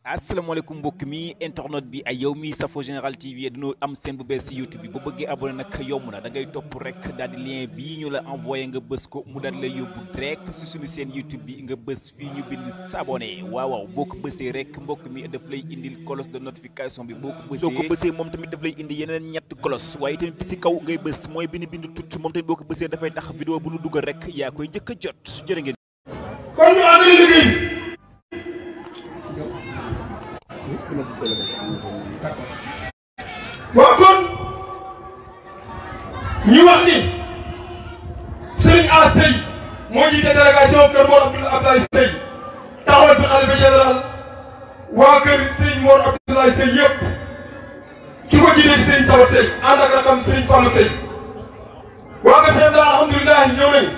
asalaamaaleykum mbokk mi internet bi ay yow mi safo Générale TV dañoo am seen bu bees si YouTube bi ba bëggee abonné nag yomb na da ngay topp rek daal di lien bii ñu la envoyé nga bës ko mu daal lay yóbbu direct si suñu seen YouTube bi nga bës fii ñu bind s'abonné waaw boo ko bësee rek mbokk mi daf lay indil cloche de notification bi boo ko bësee moom tamit daf lay indi yeneen ñett cloche waaye tamit bi si kaw ngay bës mooy bind tut moom tamit boo ko bësee dafay tax vidéo bu nu dugal rek yaa koy njëkk a jot jërë ngeen. kon ñu àndal liggéey bi. waaw kon ñu wax ni Serigne A Seye moo jiite délégation kër Mor Abdoulaye Seye taxawal fi xalifa général waa kër Serigne Mor Abdoulaye Seye yëpp ki ko jiite Serigne Sabat Seye ànd ak rakam Serigne Fallou Seye waa nga seen daal alhamdulilah ñëw nañu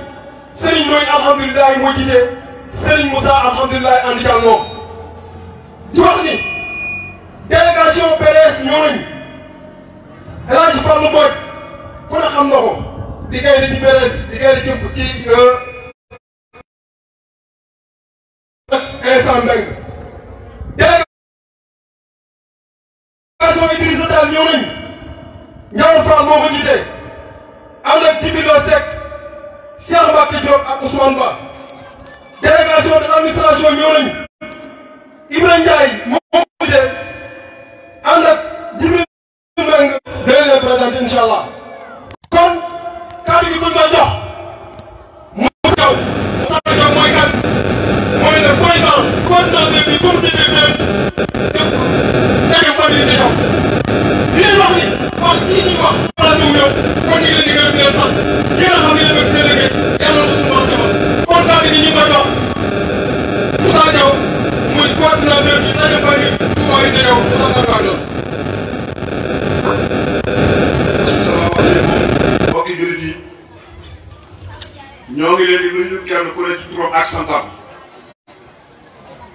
Serigne Ndoye alhamdulilah moo jiite Serigne Moussa alhamdulilah ànd ci ak moom di wax ni délégation PDS ñëw nañu El Hadj Fallou Mbodj ku ne xam na ko di gaynde ci PDS di gaynde ci instant Mbengue délégation Idrissa Tall ñëw nañu Ndiaw Fall moo ko jiite ànd ak Djibril Seck Cheikh Mbacke Diop ak Ousmane Ba délégation de l'administration ñëw nañu Ibrahima Ndiaye moo ko jiite ànd ak Djibril Mbengue dinañ leen présenté incha allah kon kàddu gi ku ñu koy jox mu ñëw mooy kan mooy le président coordinateur du comité de famille di ñëw di leen wax ni kon kii ñuy wax place wu ñëw kon ñu ngi leen di gërëm di leen sant yéen a xam ne yéen a fi liggéey yàlla na suñu wax demal kon kàddu gi ñu koy jox Moussa Diaw muy coordinateur bi daje famille Touba yi di ñëw Moussa Diaw. asalaamaaleykum mbokki jullit yi ñoo ngi leen di nuyu kenn ku ne ci turam ak santam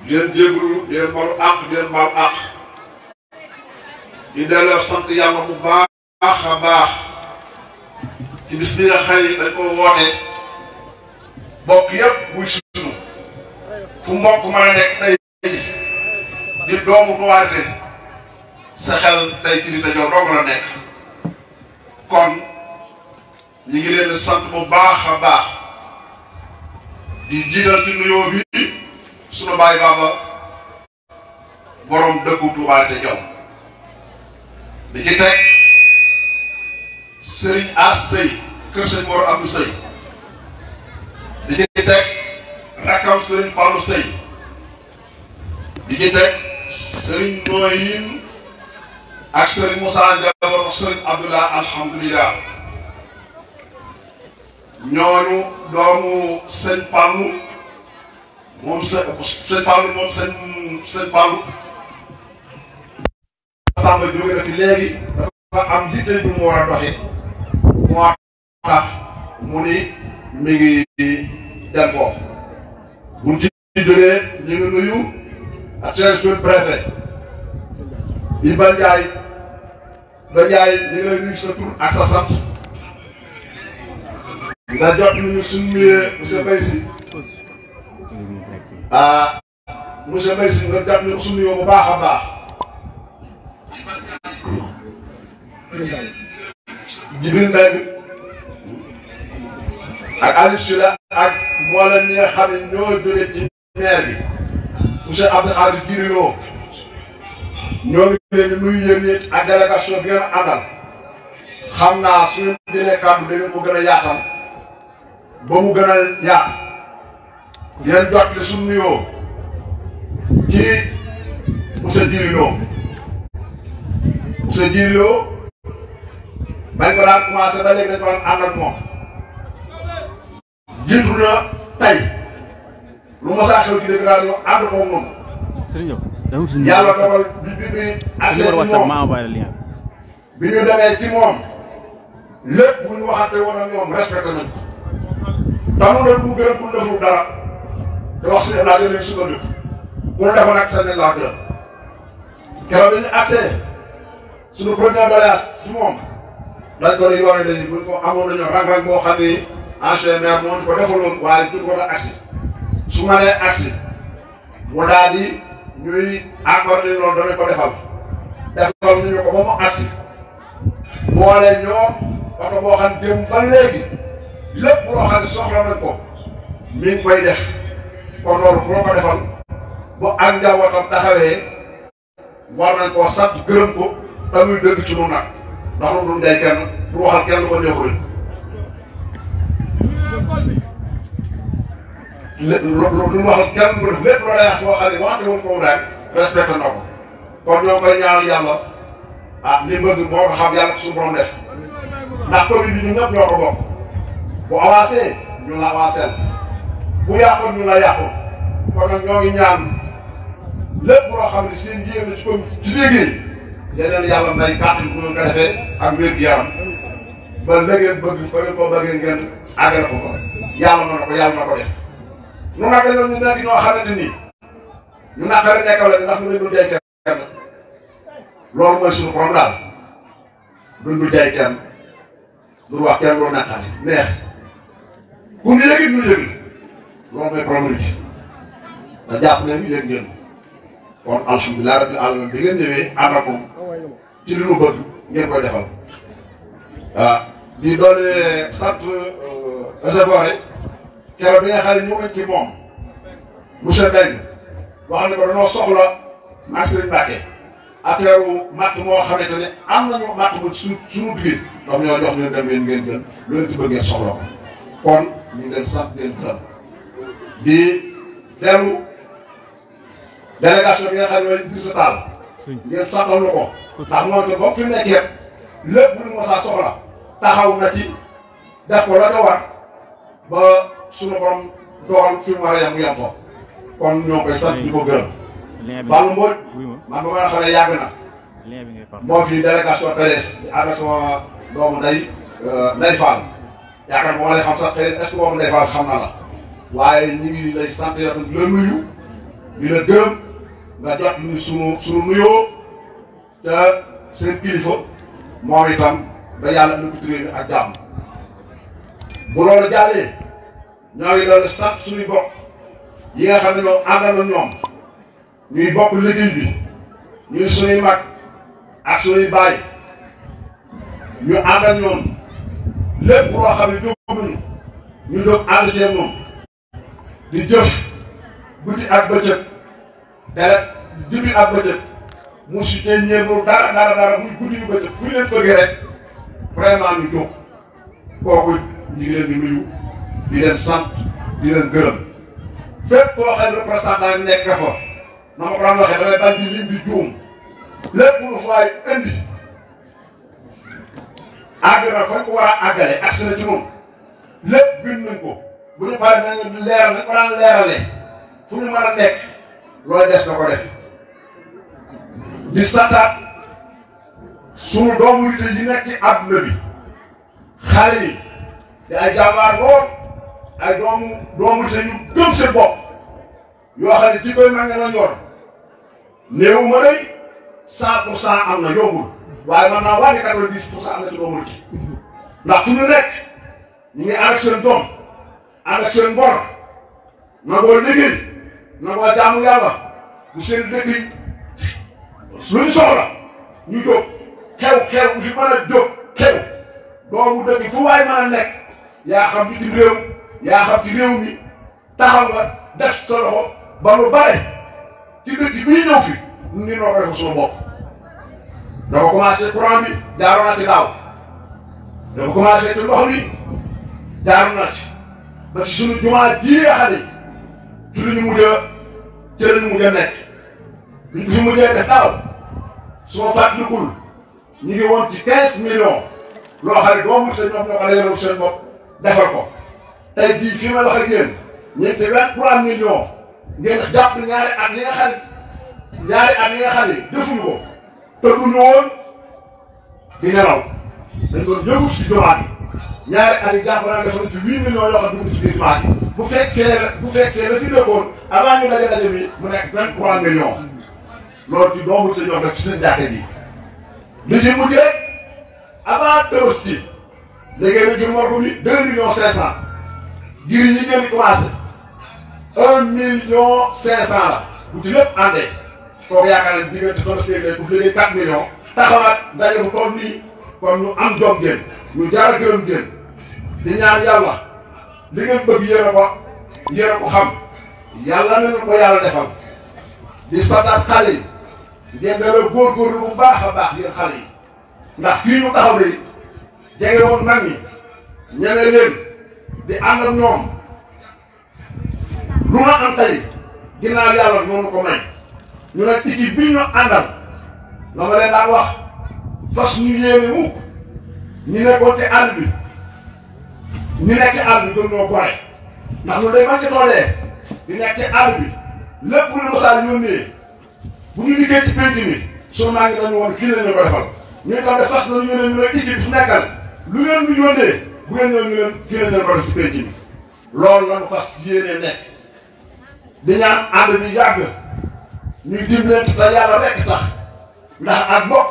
di leen jégalu di leen balu àq di leen baal àq di delloo sant yàlla bu baax a baax ci bis bi nga xam ne dañ ko woote bokk yëpp buy sunu fu mbokk mën a nekk tey di doomu duwaate sa xel tey ci Ritte dong la nekk kon ñu ngi leen di sant bu baax a baax di jiital ci nuyoo bi sunu baay baaba borom dëkku Touba te Diaw di ci teg Serigne A Seye kër Serigne Mor Abdou Seye di ci teg rakam Serigne Fallou Seye di ci teg Serigne Noyin ak Serigne Moussa Diaw ak Serigne Abdoulaye alhamdulilah ñooñu doomu sëñ Fallou moom sëñ Fallou moom sëñ Fallou Samba jóge na fi léegi dafa am liggéey bu mu war a doxi moo tax mu ni mi ngi dem foofu bu ci jógee ñu ngi nuyu ak seen préfet Iba Ndiaye ñu ngi lay nuyu sa tur ak sa sant nga jot ñu suñu nuyee monsieur Mbaye Sy monsieur Mbaye Sy nga jot ñu suñu nuyoo bu baax a baax Djibril Mbengue ak Aliou Sylla ak mboolem ñi nga xam ne ñoo jóge ci maire bi monsieur Abdou Khadir Diriloo ñoo ngi leen di nuyu yéen ñi ak délégation bi ngeen àndal xam naa su ngeen jëlee kàddu da ngeen ko gën a yaatal ba mu gën a yaat yéen jot li suñu nuyoo ci monsieur Diriloo bañ ko daan commencé ba léegi dañ ko daan ànd ak moom jiitu na tey lu ma saa xew ci dëgg daal yow ànd ko moom yàlla dogal bi assez moom bi ñu demee ci moom lépp bu ñu waxante woon ak ñoom respecté nañ ko tamu na mu gërëm pour deful dara te wax si laa jëlee sukkandiku ku ñu defoon ak seen laa gërëm keroog bi ñu accès suñu première doléance ci moom dañ ko la yoone dañu buñ ko amoon nañu rang-rang boo xam ni ancien maire moo ñu ko defaloon waaye duñ ko doon agsi su ma nee agsi mu daal di ñuy accordé loolu danañ ko defal nañu ko ba mu agsi boole ñoo oto boo xam dem ba léegi lépp loo xam ne soxla nañ ko mi ngi koy def kon loolu bu ma ko defal bu ak njabootam taxawee war nañ koo sant gërëm ko te muy dëgg ci ñun nag ndax ñun duñ day kenn du waxal kenn ko neexul lu waxal kenn mu def lépp loo day wax boo xam ne waxte woon ko mu daal respecté na ko kon ñoo koy ñaanal yàlla li mu bëgg moo ko xam yàlla ko suñu borom def ndax commune bi ñun ñëpp ñoo ko bokk bu avancé ñun la avancé bu yàqoon ñun la yàqoon kon nag ñoo ngi ñaan lépp loo xam ne seen njéem la ci commune ci liggéey yeneen yàlla may kàttan bu ngeen ko defee ak wér gu yaram ba léegi bëgg fa ngeen ko bëggee ngeen àggale ko ko yàlla mën na ko yàlla na ko def. nu nag dañoo ñu nekk ñoo xamante ni ñu naqari nekkal la ndax ñu ne dul jaay kenn loolu mooy suñu problème daal duñ dul jaay kenn du wax kenn loolu naqari neex ku ñu yëgit ñu yëg loolu mooy problème bi da jàpp ne ñu yëg ngeen kon alhamdulilah rabbil alamin bi ngeen ñëwee ànd ak moom ci li nu bëgg ngeen koy defal waaw di doole sant réservoir keroog bi nga xam ne ñëw nañ ci moom monsieur Mbengue wax ne ko dañoo soxla Serigne Mbacke affaire matt moo xamante ne am nañu matt bu suñu digg daf ñoo jox leen dem ngeen jël lu leen ci bëgg ngeen soxla ko kon ñu ngi leen sant leen gërëm di dellu délégation bi nga xam ne mooy Idrissa Tall ngeen santal ñu ko ndax moom itam ba fi mu nekkee lépp lu ñu mos a soxla taxaw na ci def ko la ko war ba suñu borom doxal fi mu war a yem mu yem fa kon ñoo koy sant di ko gërëm. Balla Mbodj man ba ma xam ne yàgg na moo fi délégation PDS di ànd sama doomu Ndeye Fall yaakaar ba ma lay xam sax xëy est-ce que boobu Ndeye Fall xam na la waaye ñu ngi lay sant yow di la nuyu di la gërëm nga jot ñu sunu nuyoo te seen kilifa moom itam ba yàlla indi ko réew mi ak jàmm bu loolu jàllee ñoo ngi doon sant suñuy bokk yi nga xam ne ñoom àndal na ñoom ñuy bokk liggéey bi ñuy suñuy mag ak suñuy baay ñu àndal ñoom lépp loo xam ne jóg ñu jóg ànd cee moom di jëf guddi ak bëccëg deret guddi ak bëccëg mu si tey ñeebul dara muy guddi yu bëccëg fu ñu leen fëggee rek vraiment ñu jóg kooku ñu ngi leen di nuyu di leen sant di leen gërëm fépp koo xam ne représentant nekk fa na ma ko daan waxee damay bañ di lim di juum lépp lu fay indi àgg na fañ ko war a àggale agsi na ci moom lépp bind nañ ko bu ñu paree nañu leeral nañ ko daan leeralee fu ñu mën a nekk loolu des na ko def di santaat sunu doomu Ritte yi nekk ci àdduna bi xale yi di ay jàmbaar lool ay doomu Ritte ñu gëm seen bopp yoo xam ne ci koy mag la ñor néew ma day 100% am na yombul waaye man naa wàññi 90% am na ci doomu Ritte ndax fu ñu nekk ñu ngi ànd ak seen doom ànd ak seen ngor nangoo liggéey nangoo jaamu yàlla bu seen dëkk yi lu ñu soxla ñu jóg xew bu fi mën a jóg xew doomu dëkk fu waay mën a nekk yaa xam bitim réew yaa xam ci réew mi taxaw nga def sa loxo ba lu bare ci dëkk bii ñëw fi ñu ngi noo ko def suñu bopp. dafa commencé courant bi jaaroon na ci daaw dafa commencé ci ndox mi jaaroon na ci ba ci suñu jumaa ji nga xam ne ci lu ñu mujj a nekk luñ ko fi mujjee def daaw su ma fàttalikul ñu ngi woon ci 15 millions loo xam ne doomu te ñoom ñoo ko dajaloon seen bopp defal ko tey bii fi ma wax ak yéen ñeenti 23 millions ngeen jàpp ñaari at yi nga xam ne defuñu ko te duñu woon di nelaw dañ doon yëngu ci jumaa bi ñaari at yi jàpp naa defal ci 8 millions yoo xam dugg ci biir jumaa bi bu fekkee la fi nekkoon avant ñu daje bi mu nekk 23 millions loolu ci doomu te ñoom def ci seen jàkka ji li ci mujj rek avant Tabaski léegi nag ci morgue bi 2 millions 500 ngir yi ngeen di commencé 1 million 500 la bu ci lépp àndee kooku yaakaar ne diggante Tabaski léegi bu fi liggéey 4 millions taxawaat ndaje bu toll nii kon ñu am jom ngeen ñu jaar a gërëm ngeen di ñaan yàlla li ngeen bëgg yéen a ko xam yàlla na ko yàlla defal di santaat xale yi ngeen delloo góorgóorlu bu baax a baax yéen xale yi ndax fii ñu taxaw de jege woon mag ñi ñeme leen di ànd ak ñoom lu na am tey ginnaaw yàlla noonu ko may ñu ne équipe bi ñu àndal la ma leen daan wax fas ñu yéene mukk ñu nekkoon ci àll bi ñu nekk ci àll bi gën ñoo gore ndax ñun day man ci toolee di nekk ci àll bi lépp lu mosaan yónnee bu ñu liggéey ci penc mi sunu maa ngi dañu woon fii la ñu ko defal ñu itam de fas nañu yónnee ñu ne équipe bi fu nekkal lu ngeen ñu yónnee bu ngeen ñëw ñu leen fii la ñu ko def ci penc mi loolu la ñu fas yéene nekk di ñaan ànd bi yàgg ñuy dimbalante te yàlla rek tax ndax ak bopp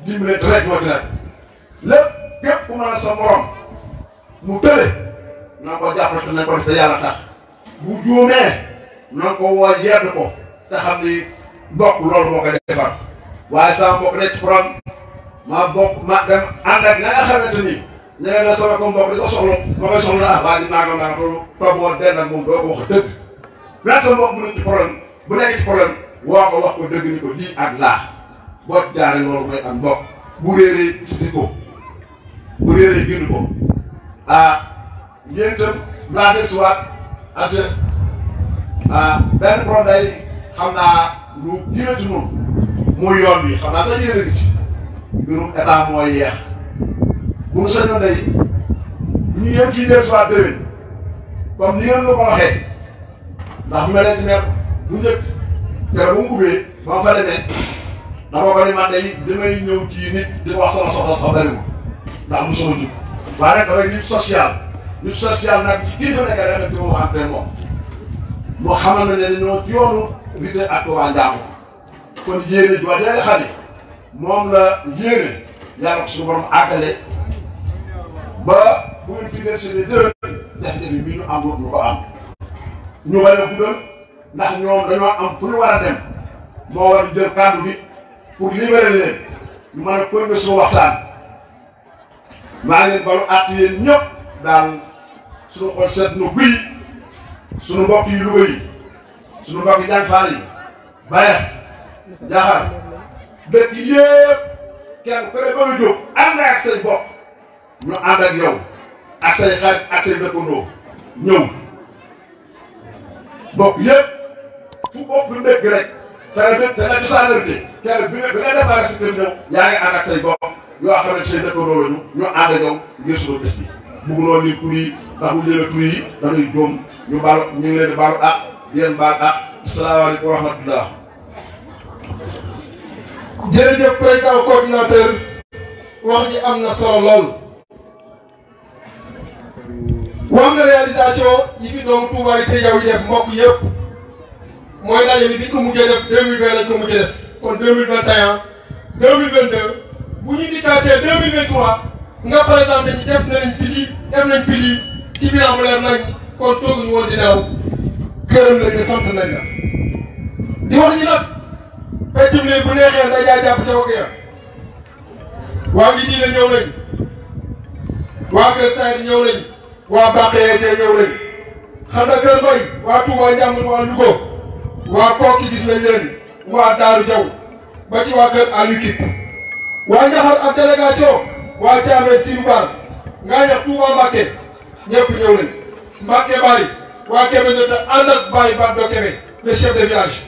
dimbalante rek moo ci nekk lépp képp ku mën a sa morom mu tële na ko jàppale te nañ ko def te yàlla tax bu juumee na ko woo yedd ko te xam ni mbokk loolu moo koy defar waaye sama mbokk nekk ci problème ma dem ànd ak na nga xamante ni ñeneen la sama ko mbokk di ko soxla ma koy soxla ah waa ji nangam naa ko toog woon den ak moom doo ko wax dëgg même sa mbokk bu nekk ci problème bu nekk ci problème woo ko wax ko dëgg ni ko lii ak laa boo jaaree loolu mooy am mbokk bu réeree di ko bu réeree bind ko yéen itam laa del siwaat ak benn problème day xam naa lu gën ci moom muy yoon bi xam naa sax yéen a ngi ci mbirum état mooy yeex bu mu sañoon day bu ñu yéen fii del siwaat déwén comme ni ngeen la ko waxee ndax bu ma leen di nekk bu njëkk keroog bu mu ubbee ba ma fa demee dama ko ni man day damay ñëw ci nit di ko wax sama soxla sax bëriwul ndax mu sama jub waaye nag damay nit social nag kii fa nekk rek nag di ma waxante moom moo xamal na ne ñoo ci yoonu Ritte ak waa Njaago kon yéene joo dee nga xam ne moom la yéene yàlla ko suñu borom àggale ba bu ngeen fi del seen déwén jafe-jafe bi ñu am root ñu ko am ñu bañ a guddal ndax ñoom dañoo am fu ñu war a dem moo war a jël kàddu bi pour libérer leen ñu mën a continuer suñu waxtaan maa ngi balu àtt yéen ñëpp daal suñu xol seet na guy suñu mbokk yi Louga yi suñu mbokk yi Jàng Faal yi Baye Jaxar dëkk yëpp kenn ku ne ba nga jóg ànd ak say bopp ñu ànd ak yow ak say xarit ak say dëkkandoo ñëw bokk yëpp fu bopp lu nekk rek te nga cosaanante kenn bi nga déparé si kër ñëw yaa ngi ànd ak say bopp yoo xam ne say dëkkandoo lañu ñu ànd ak yow ngir suñu bés bi bugg noonu lim tur yi ndax bu ñu leen tur yi dañuy jóom ñu baal ñu ngi leen di baalu ak di leen baal ak asalaamaaleykum wa rahmatullah. jërëjëf président coordinateur wax ji am na solo lool wax nga réalisation yi fi doomu Touba Ritte Diaw yi def mbokk yëpp mooy ndaje bi biñ ko mujjee def 2020 lañ ko mujjee def kon 2021 2022 bu ñu dikkaatee 2023 nga présenté ñi def nañ fi lii ci bilan bu leer nañ kon tooguñu woon di nelaw gërëm nañ la sant nañ la di wax ñi nag peccum leen bu neexee nday jaay jàpp ca wagg ya waa ngi diine ñëw nañ waa Kër Saïd ñëw nañ waa Baqee ñëw nañ xam na Kër Bay waa Touba Njàmbur waa Louga waa Kokki gis nañ leen waa Daaru Jaw ba ci waa Kër Aliou Kip waa Njaxar ak délégation waa Thiamène Sirou Bar ngaa ñax Touba Mbacke ñëpp ñëw nañ Mbacke Bari waa Kébé Ndota ànd ak Baye Bado Kébé le chef de village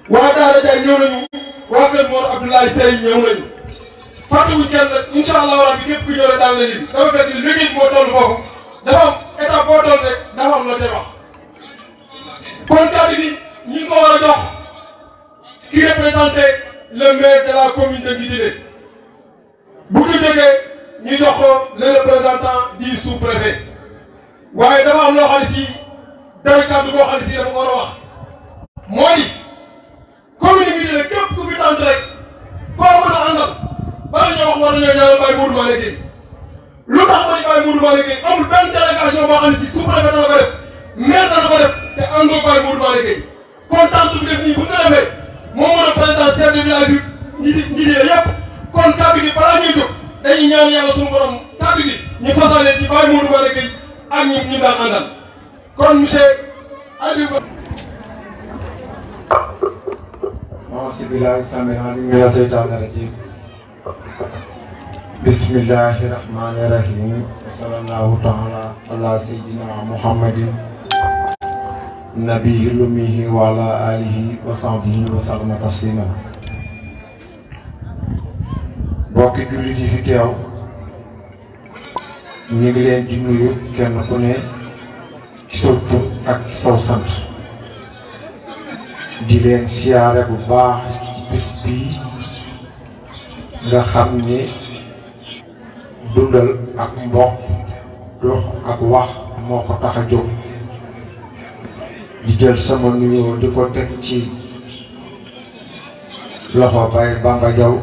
waa Daara Jaay ñëw nañu waa Kër Mor Abdoulaye Sey ñëw nañu fàttewuñ kenn nag incha allah rabbi képp ku ñëw rek daal la lim dafa fekk ni liggéey bi moo toll foofu dafa am état boo toll rek dafa am loo cay wax kon kàddu gi ñu ngi ko war a jox ki représenté le maire de la commune de Ndadjé bu ko jógee ñu jox ko le représentant du sous-préfet waaye dafa am loo xam ne si day kàddu boo xam ne si dafa ko war a wax moo di commune bi Ndadjé képp ku fi tànt rek koo mën a àndal bala ñoo wax war nañoo ñaanal Baye Modou Malick Gueye lu tax ma ni Baye Modou Malick Gueye amul benn délégation boo xam ne si sous-préfet dana ko def maire dana ko def te àndoo Baye Modou Malick Gueye kon tànt bi def nii bu ñu ko defee moom chef de village yi ñi la yëpp kon kàddu gi balaa ñuy jóg dañuy ñaan yàlla suñu borom kàddu gi ñu fasalee ci Baye Modou Bara Gueye ak ñi daan àndal kon monsieur Aliou. auzu billaahi samiil aliim mina seytaani rajiim. Bismillahi rahmaani rahiim. Sallallahu taala ala sayyidina Muhammadin nabiyil ummi wa ala alihi wa sahbihi wa sallama tasliima. Bokki jullit yi fi teew ñu ngi leen di nuyu kenn ku ne ci saw tur ak ci saw sant di leen siyaare bu baax ci bis bii nga xam ni dundal ak mbokk dox ak wax moo ko tax a jóg di jël sama nuyoo di ko teg ci loxo Baye Bamba Diaw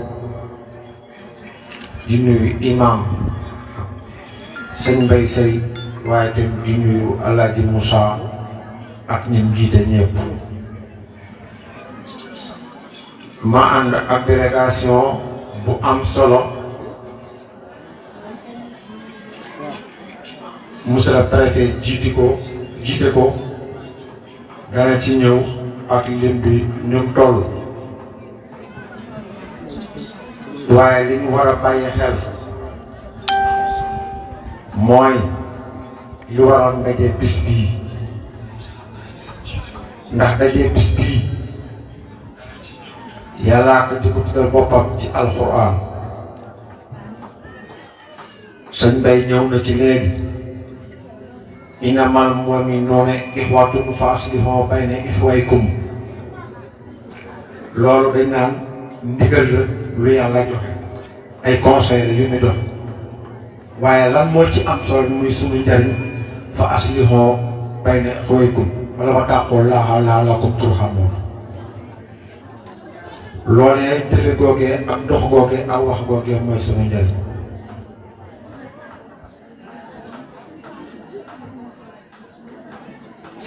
di nuyu imam sëñ Mbay Sey waaye tamit di nuyu Alaaji Moussa ak ñim jiite ñëpp ma ànd ak délégation bu am solo monsieur le préfet jiite ko dana ci ñëw ak lim bi ñum toll waaye li ñu war a bàyyi xel mooy li waral ndaje bis bii ndax ndaje bis bii yàllaa ko di ko tuddal boppam ci alxuraan sëñ Bay ñëw na ci léegi innamal mu'minuuna ixwatun fa aslihu bayna ixwaykum loolu dañ naan ndigal la lu yàlla joxe ay conseil la yu muy dox waaye lan moo ci am solo muy sunu njariñ fa aslihu bayna ixwaykum wala wattaqullaaha la'allakum turhamuun loolee defe googee ak dox googee ak wax googee mooy sunu njariñ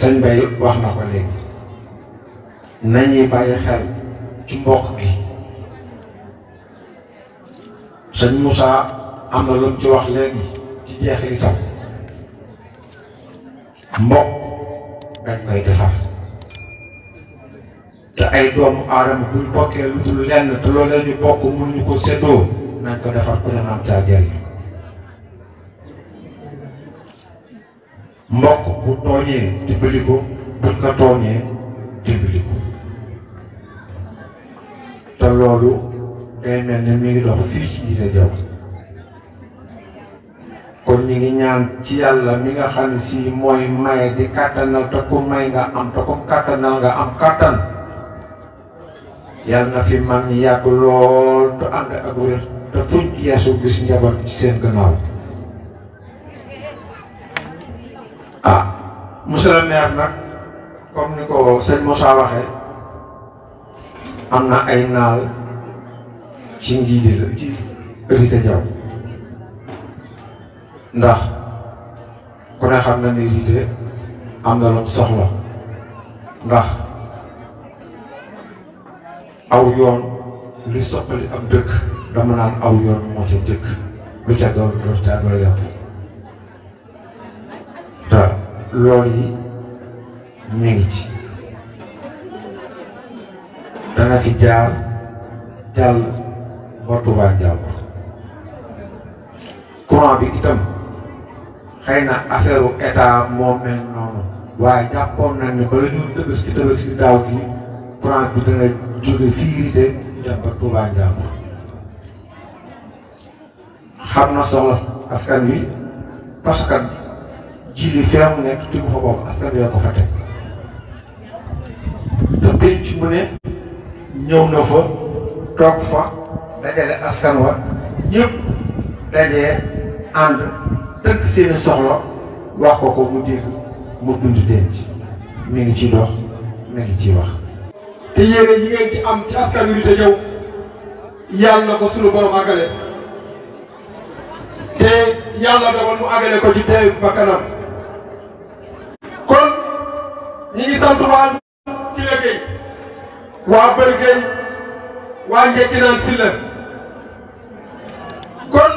sëñ Bay wax na ko léegi nañuy bàyyi xel ci mbokk gi sëñ Moussa am na lu mu ci wax léegi ci jeexilitam mbokk dañ koy defar te ay doomu aadama buñ bokkee lu dul lenn te loolee ñu bokk mënuñu ko séddoo nañ ko defar ku ne am caa jëriñ mbokk bu tooñee dimbali ko buñ ko tooñee dimbali ko te loolu day mel ni mi ngi dox fii ci Ritte Diaw kon ñi ngi ñaan ci yàlla mi nga xam ne si mooy maye di kàttanal te ku may nga am te ku kàttanal nga am kàttan yàlla na fi mag ñi yàgg lool te ànd ak wér te fuñ yeesu gis njaboot ci seen gannaaw monsieur le maire nag comme ni ko sëñ Moussa waxee am na ay naal ci njiiti la ci Ritte Diaw ndax ku ne xam na ni Ritte am na lu soxla ndax aw yoon li soppali ab dëkk dama naan aw yoon moo ca dëkk lu ca doon ca doon yàpp te loolu yi mi ngi ci dana fi jaar jàll ba Touba jàll courant bi itam xëy na affaire u état moo mel noonu waaye jàppoon nañ ne bala ñu Tabaski daaw gi courant bi dana jóge fii Ritte dem ba Touba jàll xam na soxla askan wi parce que ji li feem nekk tigu fa bokk askan wi ko fa teg te penc mu ne ñëw na fa toog fa dajale askan wa ñëpp dajee ànd tënk seeni soxla wax ko ko mu dégg mu dund denc mi ngi ciy dox mi ngi ciy wax te yéene yi ngeen ci am ci askan wi Ritte Diaw yàlla na ko sunu borom àggale te yàlla dogal mu àggale ko ci tey bakkanam kon ñi ngi sant waa ci liggéey waa Bër Gueye waa njëkk naan si la kon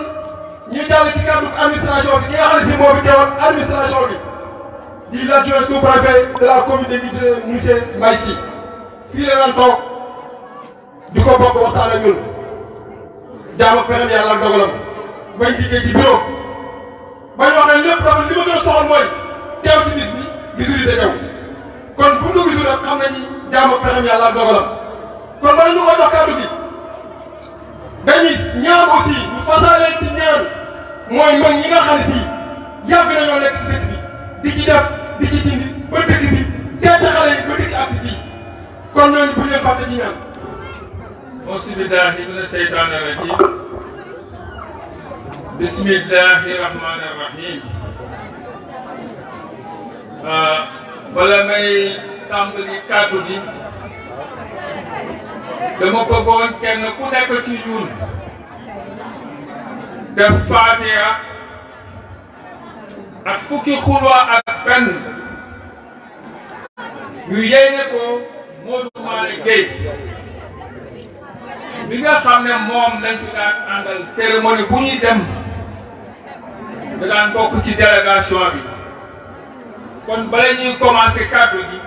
ñu jàll ci kàddu administration bi ki nga xam ne si moo fi teewal administration bi di l'adjoint sous-préfet de la commune de Ritte monsieur Merci fii la daan toog di ko bokk waxtaan ak ñun jaam ak pexem yàlla ak dogalam bañ dikkee ci bureau bañ wax ne lépp dafa li ma gën a soxal mooy teew ci bis bi bisu Ritte teew kon bu ñu ko gisul rek xam nañ ni jaam ak pexem yàlla ak dogalam kon bala ñu ko jox kàddu gi dañuy ñaan aussi ñu fasaaleen ci ñaan mooy mag ñi nga xam ne si yàgg nañoo nekk ci dëkk bi di ci def di ci dindi ba dëkk bi teete xale yi ba dëkk ak si fii kon ñooñu bu leen fàtte ci ñaan. auzu billaahi mina sheytaani rajiim bismillaahi rahmaani rahiim bala may tàmbali kàddu gi dama bëggoon kenn ku nekk ci ñun def Faatiha ak fukki xulwa ak benn ñu yéene ko Modou Malick Gueye bi nga xam ne moom lañ fi daan àndal cérémonie bu ñuy dem da daan bokk ci délégation bi kon bala ñuy commencé kàddu gi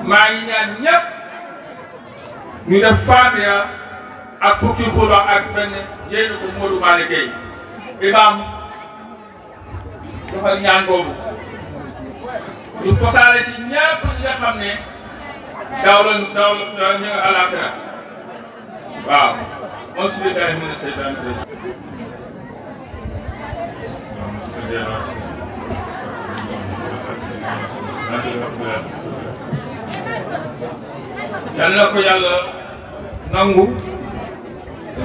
maa ngi ñaan ñépp ñu def Faatiha ak fukki xulwa ak benn yéene ko Modou Malick Gueye imam doxal ñaan boobu ñu fosaale ci ñépp ñi nga xam ne daaw la ñu nga àllaaxira waaw auzu billaahi mina sheytaani rajiim yal na ko yàlla nangu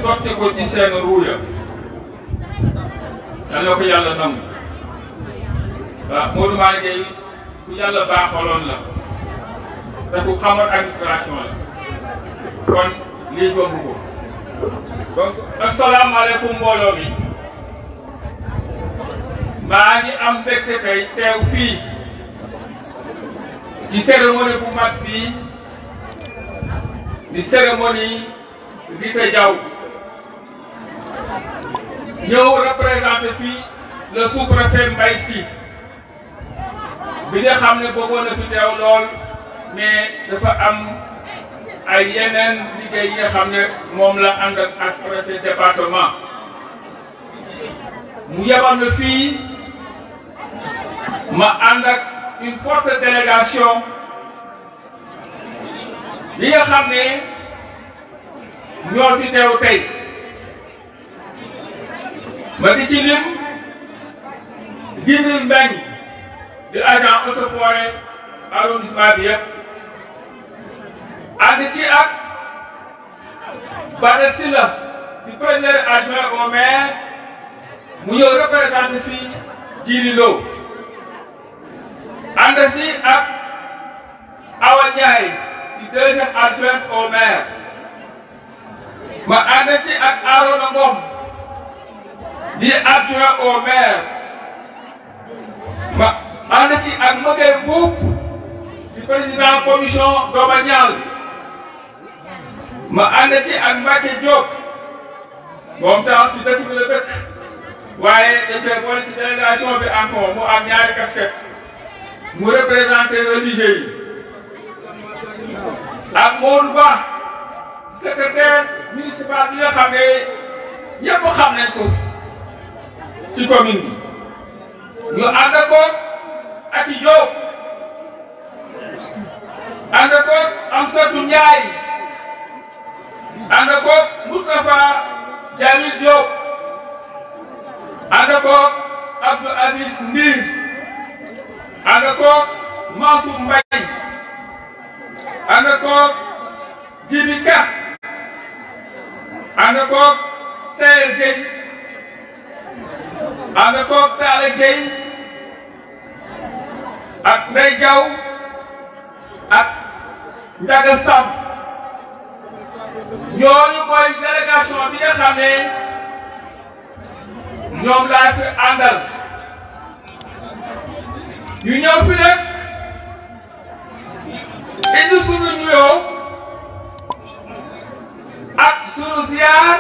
sotti ko ci seen ruuya yal na ko yàlla nangu waaw Modou Malick Gueye ku yàlla baaxaloon la te ku xamoon administration la kon lii jomb ko donc asalaamaaleykum mbooloo mi maa ngi am mbégte tey teew fii ci cérémonie bu mag bii di cérémonie Ritte Diaw ñëw représenté fii le sous-préfet Merci bi nga xam ne bëggoon na fi teew lool mais dafa am ay yeneen liggéey yi nga xam ne moom la ànd ak préfet département mu yebal na fii ma ànd ak une forte délégation li nga xam ne ñoo fi teew tey ma di ci lim Jibril Mbeng di agent eaux et forêts arrondissement bi yëpp ànd ci ak Bada Sylla di premier adjoint au maire mu ñëw représenté fii Djili Lo ànd ci ak Awa Ndiaye di deuxième adjoint au maire ma ànd ci ak Arona Ngom di adjoint au maire ma ànd ci ak Mëgey Mbuub di président commission Doba Ñaal ma ànd ci ak Mbacke Diop moom sax ci dëkk bi la dëkk waaye dañ koy boole ci délégation bi encore mu am ñaari casquette mu représenté religieux yi ak Modou Ba secrétaire municipal bi nga xam ne ñëpp xam nañ ko ci commune bi ñu ànd ko ak i Diop ànd ko Amsatou Ndiaye ànd ko Moustapha Jamil Diop ànd ko Abdou Aziz Ndir ànd ko Mansour Mbaye ànd ko Djibi Ka ànd ko Seyel Gueye ànd ko Talla Gueye ak Ndey Diaw ak Ndiaga Sam ñooñu mooy délégation bi nga xam ne ñoom laa fi àndal ñu ñëw fi nag indi suñu nuyoo ziar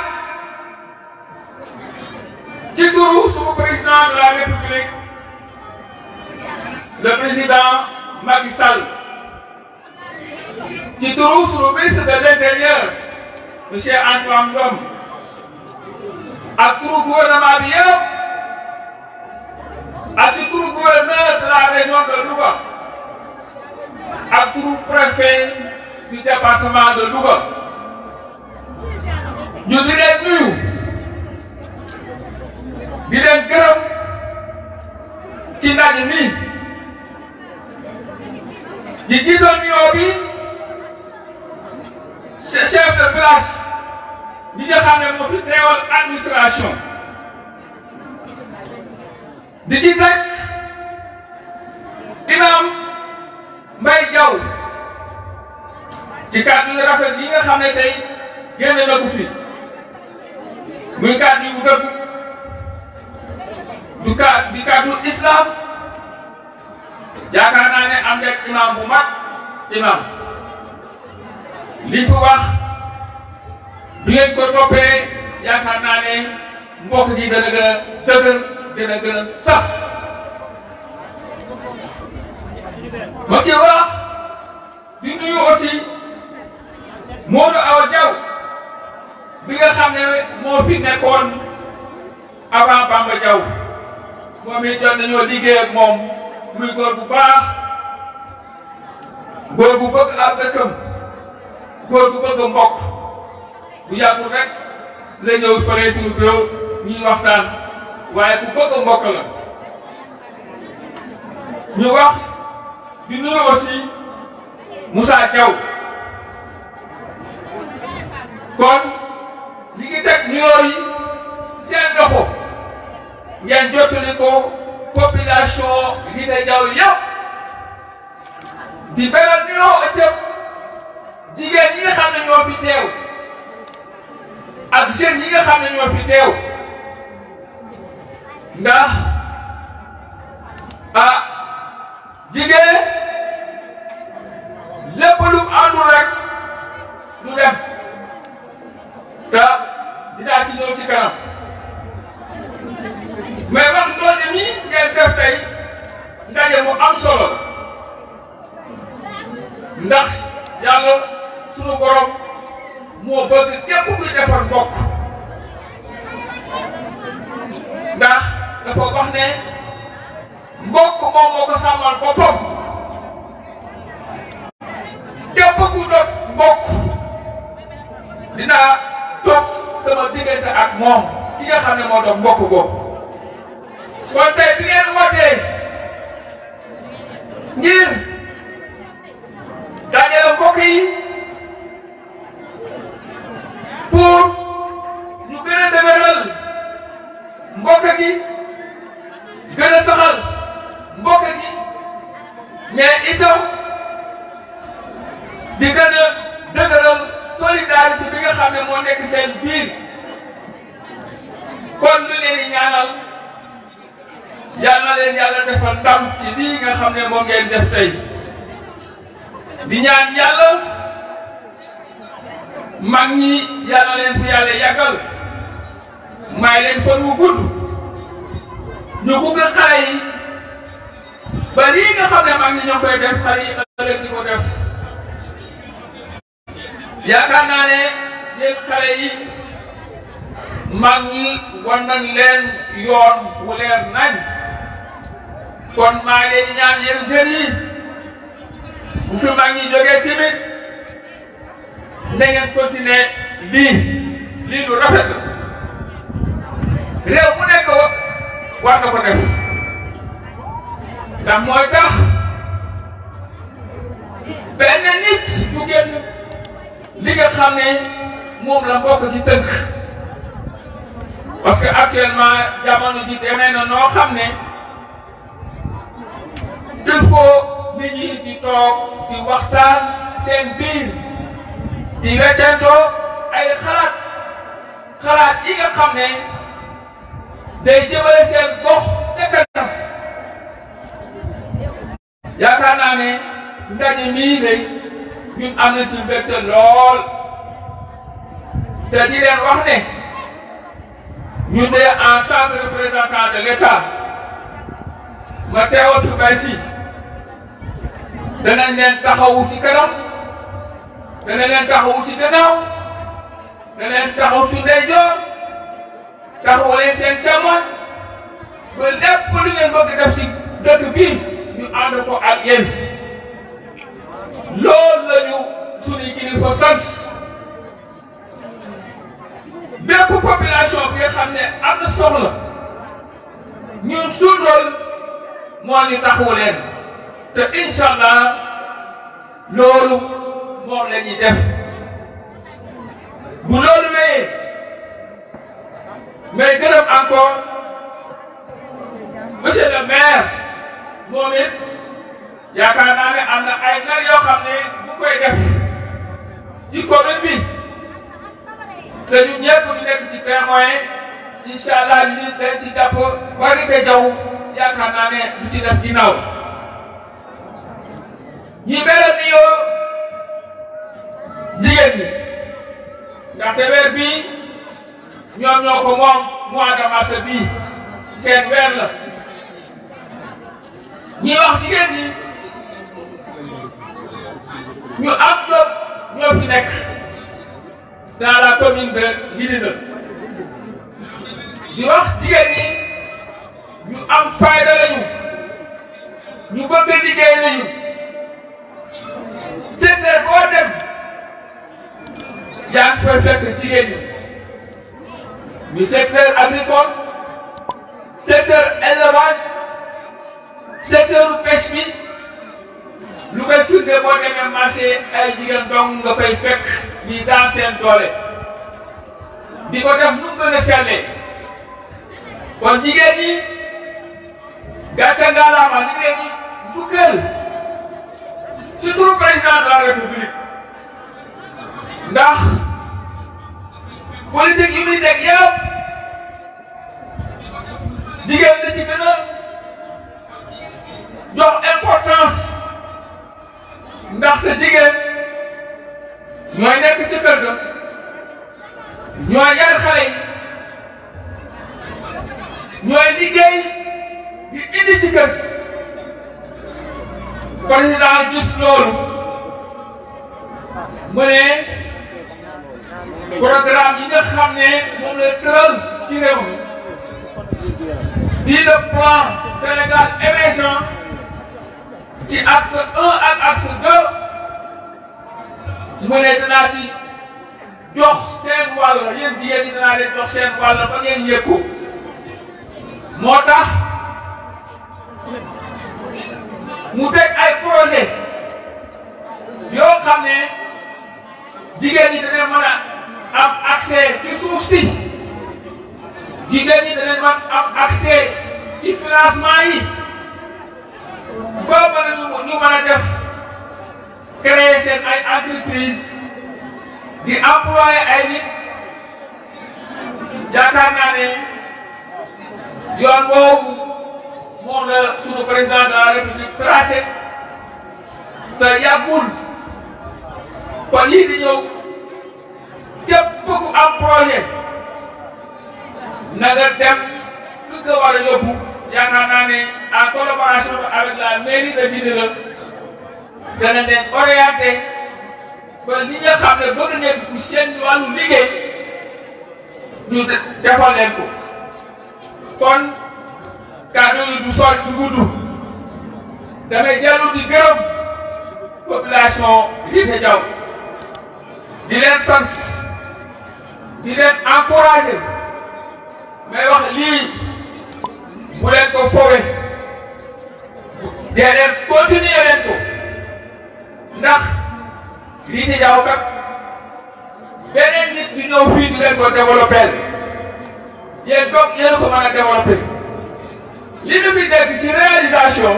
ci turu sunu président de la République le président Macky Sall ci turu sunu ministre de l'Intérieur monsieur Antoine Diome ak turu gouvernement bi yëpp ak ci turu gouverneur de la région de Louga ak turu préfet du département de Louga ñu di leen nuyu di leen gërëm ci ndaje mi di jiital nuyoo bi chef de village bi nga xam ne moo fi teewal administration di ci teg imam Mbaye Diaw ci kàddu yu rafet yi nga xam ne tey génne na ko fi muy kàddu yu dëgg di kàddu islam yaakaar naa ne am rek imam bu mag imam liñ fi wax du ngeen ko toppee yaakaar naa ne mbokk gi dana gën a dëgër dana gën a sax ma ci wax di nuyu aussi Modou Awa Diaw bi nga xam ne moo fi nekkoon avant Bamba Diaw moom it jot nañoo liggéey ak moom muy góor bu baax góor bu bëgg ab dëkkam góor bu bëgg mbokk bu yàggul rek la ñëw fële suñu bureau ñuy waxtaan waaye ku bëgg mbokk la ñu wax di nuyu aussi Moussa Diaw kon ñi ngi teg nuyoo yi seen loxo ngeen jottali ko population Ritte Diaw yëpp di beral nuyoo ëccëg jigéen ñi nga xam ne ñoo fi teew ak jeunes yi nga xam ne ñoo fi teew ndax jigéen lépp lu àndul rek du dem te dinaa ci ñëw ci kanam mais wax doone mi ngeen def tey ndaje mu am solo ndax yàlla sunu borom moo bëgg képp kuy defar mbokk ndax dafa wax ne mbokk moom moo ko sàmmal boppam képp ku dog mbokk dinaa toog sama diggante ak moom ki nga xam ne moo dog mbokk boobu kon tey bi ngeen wootee ngir dajale mbokk yi pour ñu gën a dëgëral mbokk gi gën a saxal mbokk gi mais itam di gën a dëgëral solidarité bi nga xam ne moo nekk seen biir kon lu leen di ñaanal yal na leen yàlla defal ndam ci lii nga xam ne moom ngeen def tey di ñaan yàlla mag ñi yal na leen fi yàlla yàggal may leen fan wu gudd ñu bugg xale yi ba lii nga xam ne mag ñi ñoo koy def xale yi ëllëg di ko def yaakaar naa ne yéen xale yi mag ñi wan nañ leen yoon wu leer nañ kon maa ngi leen di ñaan yéen jeunes yi bu fi mag ñi jógee tamit na ngeen continuer lii lu rafet la réew mu nekk war na ko def ndax mooy tax benn nit bu génn li nga xam ne moom la mbokk ci tënk parce que actuellement jamono ji demee na noo xam ne il faut nit ñi di toog di waxtaan seen biir di weccantoo ay xalaat yi nga xam ne day jëmale seen gox te kanam yaakaar naa ne ndaje mii day ñun am na ci mbégte lool te di leen wax ne ñun de en tant que représentant de l'État ma teewal fi Mbaye Sy danañ leen taxawu ci kanam danañ leen taxawu ci gannaaw danañ leen taxaw su ndeyjoor taxawu leen seen càmmoñ ba lépp lu ngeen bëgg def ci dëkk bi ñu ànd ko ak yéen loolu la ñu suñuy kilifa sant bépp population bi nga xam ne am na soxla ñun suñu rôle moo ñu taxawu leen te incha allah loolu moom la ñuy def bu loolu wéyee mais gërëm encore monsieur le maire moom it yaakaar naa ne am na ay nar yoo xam ne bu koy def ci commune bi te ñun ñëpp ñu nekk ci témoin incha allah ñu nit dañ ci jàpp Ritte Diaw yaakaar naa ne du ci des ginnaaw ñi beral ni yoo jigéen ñi ndaxte weer bii ñoom ñoo ko moom mois de mars bii seen weer la ñi wax jigéen ñi ñu am jot ñoo fi nekk dans la commune de Ritte di wax jigéen ñi ñu am fayda lañu ñu bëgg liggéey lañu secteur boo dem yaa ngi fay fekk jigéen ñi ñu secteur agricole secteur élevage secteur pêche bi lu koy firnde boo demee marché ay jigéen dong nga fay fekk ñi daan seen doole di ko def nu mu gën a sellee kon jigéen ñi gàcce ngalaama ñu ngi leen di njukkal surtout président de la république ndax politique yi muy teg yëpp jigéen da ci gën a jox importance ndaxte jigéen ñooy nekk ci kër ga ñooy yar xale yi ñooy liggéey di indi ci kër président gis loolu mu ne programme yi nga xam ne moom la tëral ci réew mi di le plan Sénégal émergent ci axe 1 ak axe 2 mu ne dinaa ci jox seen wàll yéen jigéen ñi dinaa leen jox seen wàll ba ngeen yëkku moo tax mu teg ay projet yoo xam ne jigéen ñi danañ mën a am accès ci suuf si jigéen ñi danañ mën am accès ci financement yi ba mën a ñu mën a def créer seen ay entreprise di employer ay nit yaakaar naa ne yoon woowu moom la sunu président de la république tracé te yàggul kon lii di ñëw képp ku am projet na nga dem fi nga war a yóbbu yaakaar naa ne en collaboration avec la mairie de Diaw dana leen orienté ba ñi nga xam ne bëgg nañ ko seen wàllu liggéey ñu defal leen ko kon kàddu yi du sori du gudd damay dellu di gërëm population Ritte Diaw di leen sant di leen encouragé may wax lii bu leen ko fowe dee leen continuer leen ko ndax Ritte Diaw kat beneen nit di ñëw fii di leen ko développé yéen donc yéen a ko mën a développé li ñu fi dégg ci réalisation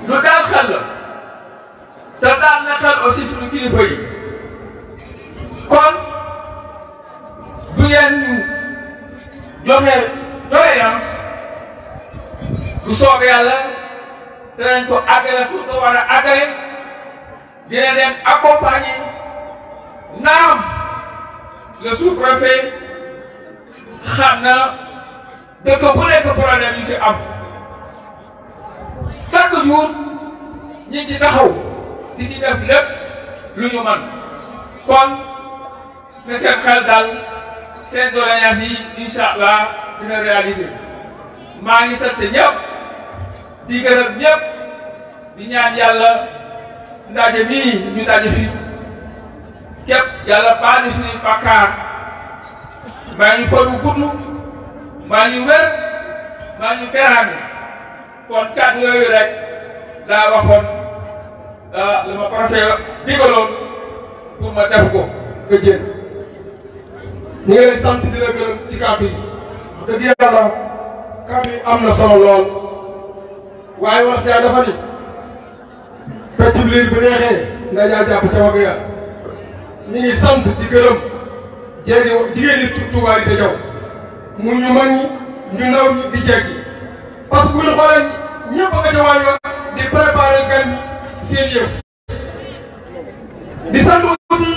lu daal xel la te daal na xel aussi suñu kilifa yi kon bu ngeen ñu joxe doléance bu soobee yàlla danañ ko àggale fu ko war a àggale dina leen accompagner naam le sous-préfet xam na dëkk bu nekk problème yi ci am chaque jour ñu ngi ci taxaw di ci def lépp lu ñu man kon na seen xel daal seen doléances yi incha allah dina réaliser maa ngi sant ñëpp di gërëm ñëpp di ñaan yàlla ndaje mii ñu daje fi képp yàlla baal ñu suñuy bàkkaar maa ngi fanu gudd maa ngi wér maa ngi teraanga kon kàddu yooyu rek daa waxoon li ma préfet digaloon pour ma def ko nga jël ñu ngi lay sant di la gërëm ci kàddu yi te di yàlla kàddu yi am na solo lool waaye wax jaa dafa ni peccum liir bu neexee nga jaa jàpp ca wagg ya ñu ngi sant di gërëm jigéen ñi Touba Ritte Diaw mu ñu mag ñi ñu ndaw ñi di jéggi parce que bu ñu xoolee ñëpp a nga ca waañ wa di préparer gan ñi seen yëf di sant aussi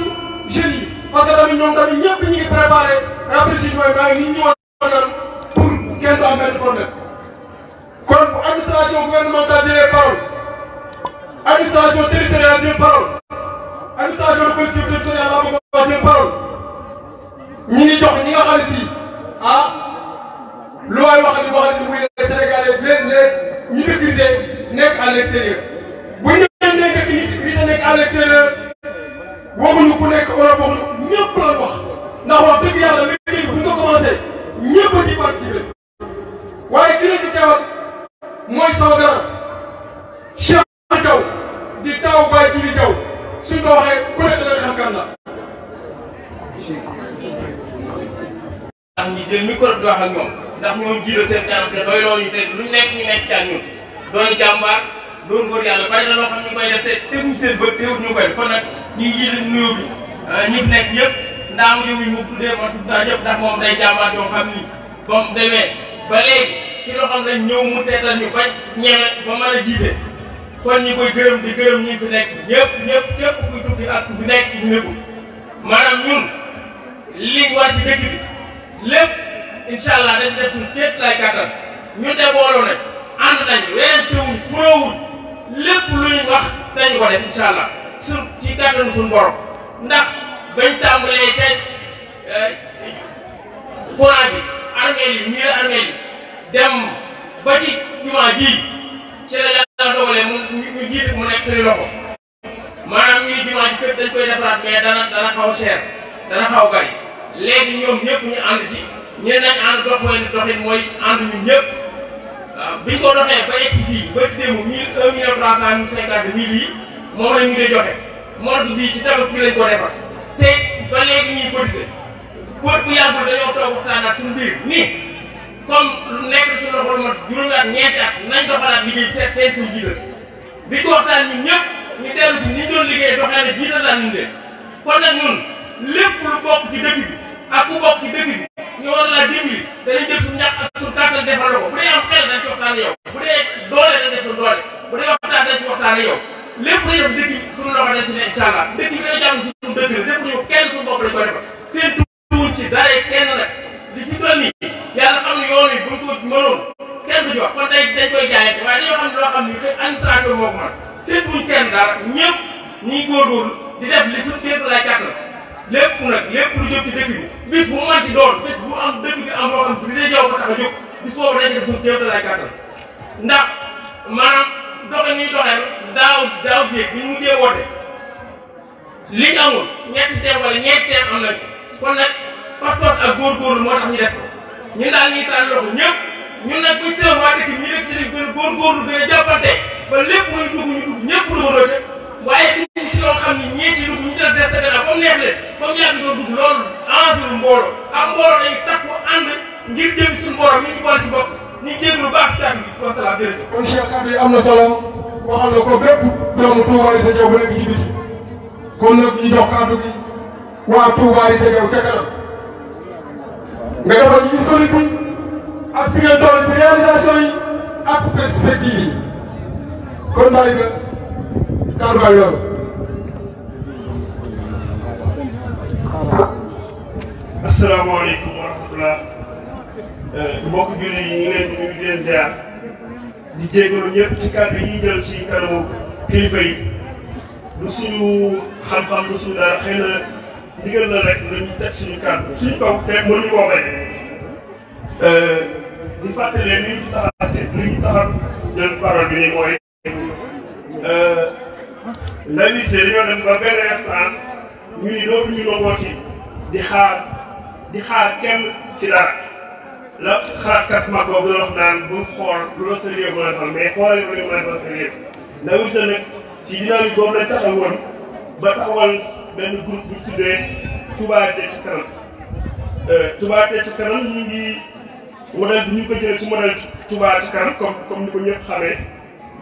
jeunes yi parce que tamit ñoom tamit ñëpp ñu ngi préparer rafraîchissement yi ni ñu war a naan pour kenn du am benn problème kon bu administration gouvernementale jëlee parole administration territoriale jël parole administration de collectivité territoriale la bëgg a jël parole ñi ngi jox ñi nga xam ne si lu waay wax ni muy Sénégalais ñu dëkk Ritte nekk à l'extérieur bu ñu nee dëkk Ritte nekk à l'extérieur waxuñu ku nekk Europe waxuñu ñëpp lañ wax ndax wax dëgg yàlla liggéey bu ñu ko commencé ñëpp a ci participé waaye ki leen di teewal mooy sama grand Cheikh Diaw di taw Baye Jili Diaw suñ ko waxee ku nekk dana xam kan la. ndax ñi jël micro di wax ak ñoom ndax ñoo jiital seen kanam te doy loolu ñu te lu nekk ñu nekk ca ñun doon jàmbaar doon góor yàlla bari na loo xam ñu koy def te teguñu seen bët teewut ñu koy def kon nag ñu ngi jiital nuyoo bi ñi fi nekk ñëpp ndaam yow mi mu tuddee ma tudd naa ñëpp ndax moom day jàmbaar yoo xam ni ba mu demee ba léegi ci loo xam ne ñëw mu teetal ñu ba ñeme ba mën a jiite kon ñi koy gërëm di gërëm ñi fi nekk ñëpp képp kuy tukki ak ku fi nekk ku fi nekkul maanaam ñun li war ci dëkk bi lépp incha allah dañu def suñu képp lay kàttan ñun de booloo nañ ànd nañu weneen teewul xuloowul lépp lu ñu wax dañu ko def incha allah ci kàttanu suñu borom ndax bañ tàmbalee ca courant bi armeel yi miir armeel yi dem ba ci jumaa ji ci la yàlla dogalee ñu jiite mu nekk suñu loxo maanaam ñu ni jumaa ji kër dañ koy defaraat mais dana xaw a cher dana xaw a bari léegi ñoom ñëpp ñu ànd ci ñeneen nañ ànd dox way doxin mooy ànd ñun ñëpp biñ ko doxee ba egg fii ba démb 1,350,000 yi moom lañ ñu dee joxe monde bii ci tabaski lañ ko defar te ba léegi ñuy cotiser bu yàggul dañoo toog waxtaanaat suñu biir nii comme lu nekk suñu loxo lu mat juróomi at ñeenti at nañ doxalaat liggéey seet teen koy jiital bi ko waxtaan ñun ñëpp ñu dellu ci ni ñu doon liggéey doxee na jiital daan ñu leen kon nag ñun lépp lu bokk ci dëkk bi ak ku bokk ci dëkk bi ñu war laa dimbali danañ jël suñu ñàkk ak suñu kàttan defal la ko bu dee am xel dañ ci waxtaane yow bu dee doole dañ def suñu doole bu dee waxtaan dañ ci waxtaane yow lépp lañ def dëkk bi suñu loxo dañ ci ne incha allah dëkk bi dañoo jàmm suñu dëkk la defuñu kenn suñu bopp lañ ko defal seen tuuwuñ ci dara kenn nag li fi toll nii yàlla xam ne yoon yi buñ ko mënoon kenn du ci wax kon dañ koy jaayante waaye dañoo xam ne loo xam ni xëy administration moo ko mën seen tuuñ kenn dara ñëpp ñiy góorgóorlu di def li suñu képp lay kàttan lépp nag lépp lu jëm ci dëkk bi bis bu mu manti doon bis bu am dëkk bi am loo xam ne Ritte Diaw ko tax a jóg bis boobu dañ def suñu képp lay kàttan ndax maanaam doxe ñuy doxee daaw jéeg bi ñu mujjee woote li ñu amul ñetti teem wala ñeenti teem am nañ kon nag pas-pas ak góorgóorlu moo tax ñu def ko ñun daal ñuy taal loxo ñëpp ñun nag buñ seetlu waa dëkk bi ñu dëkk ci lañ gën a góorgóorlu gën a jàppante ba lépp luñ dugg ñu dugg ñëpp duggandoo ca waaye dañu ci loo xam ni ñeenti dugg ñu def des sa gannaaw ba mu neex leen ba mu yàgg doon dugg loolu enjeu mbooloo ak mbooloo dañu takku ànd ngir jëm suñu borom mi ñu boole ci bopp ñu jégg lu baax ci kàddu gi wasalaam jërëjëf. kon Cheikh kàddu yi am na solo waxal na ko bépp doomu Touba Ritte Diaw bu nekk ci biti kon nag ñu jox kàddu gi waa Touba Ritte Diaw ca kanam nga defal ñu historique bi ak fi ngeen toll ci réalisation yi ak perspective yi kon bàyyi nga kàddu bàyyi loolu asalaamaaleykum wa rahmatulah mbokk jullit yi ñu ngi leen di nuyu di leen ziar di jégalu ñëpp ci kàddu yi ñuy jël ci kanamu kilifa yi du suñu xam-xam du suñu dara xëy na ndigal la rek dañuy teg suñu kàddu suñu kaw te mënuñu koo bay di fàttali leen li ñu fi taxaw jël parole bi nii mooy ndawite dañoo dem ba benn instant ñu ni dootuñu nangooti di xaar kenn ci dara la xalaatkat mag boobu la wax naan bu xool lu la sa réew mën a defal mais xoolal yow la ñu mën a defal sa réew ndawite nag ci dynamique boobu lañ taxawoon ba taxawal benn groupe bu tuddee Touba ci kanam Touba ci kanam ñu ngi modèle bi ñu ngi ko jëlee ci modèle Touba ci kanam comme ni ko ñëpp xamee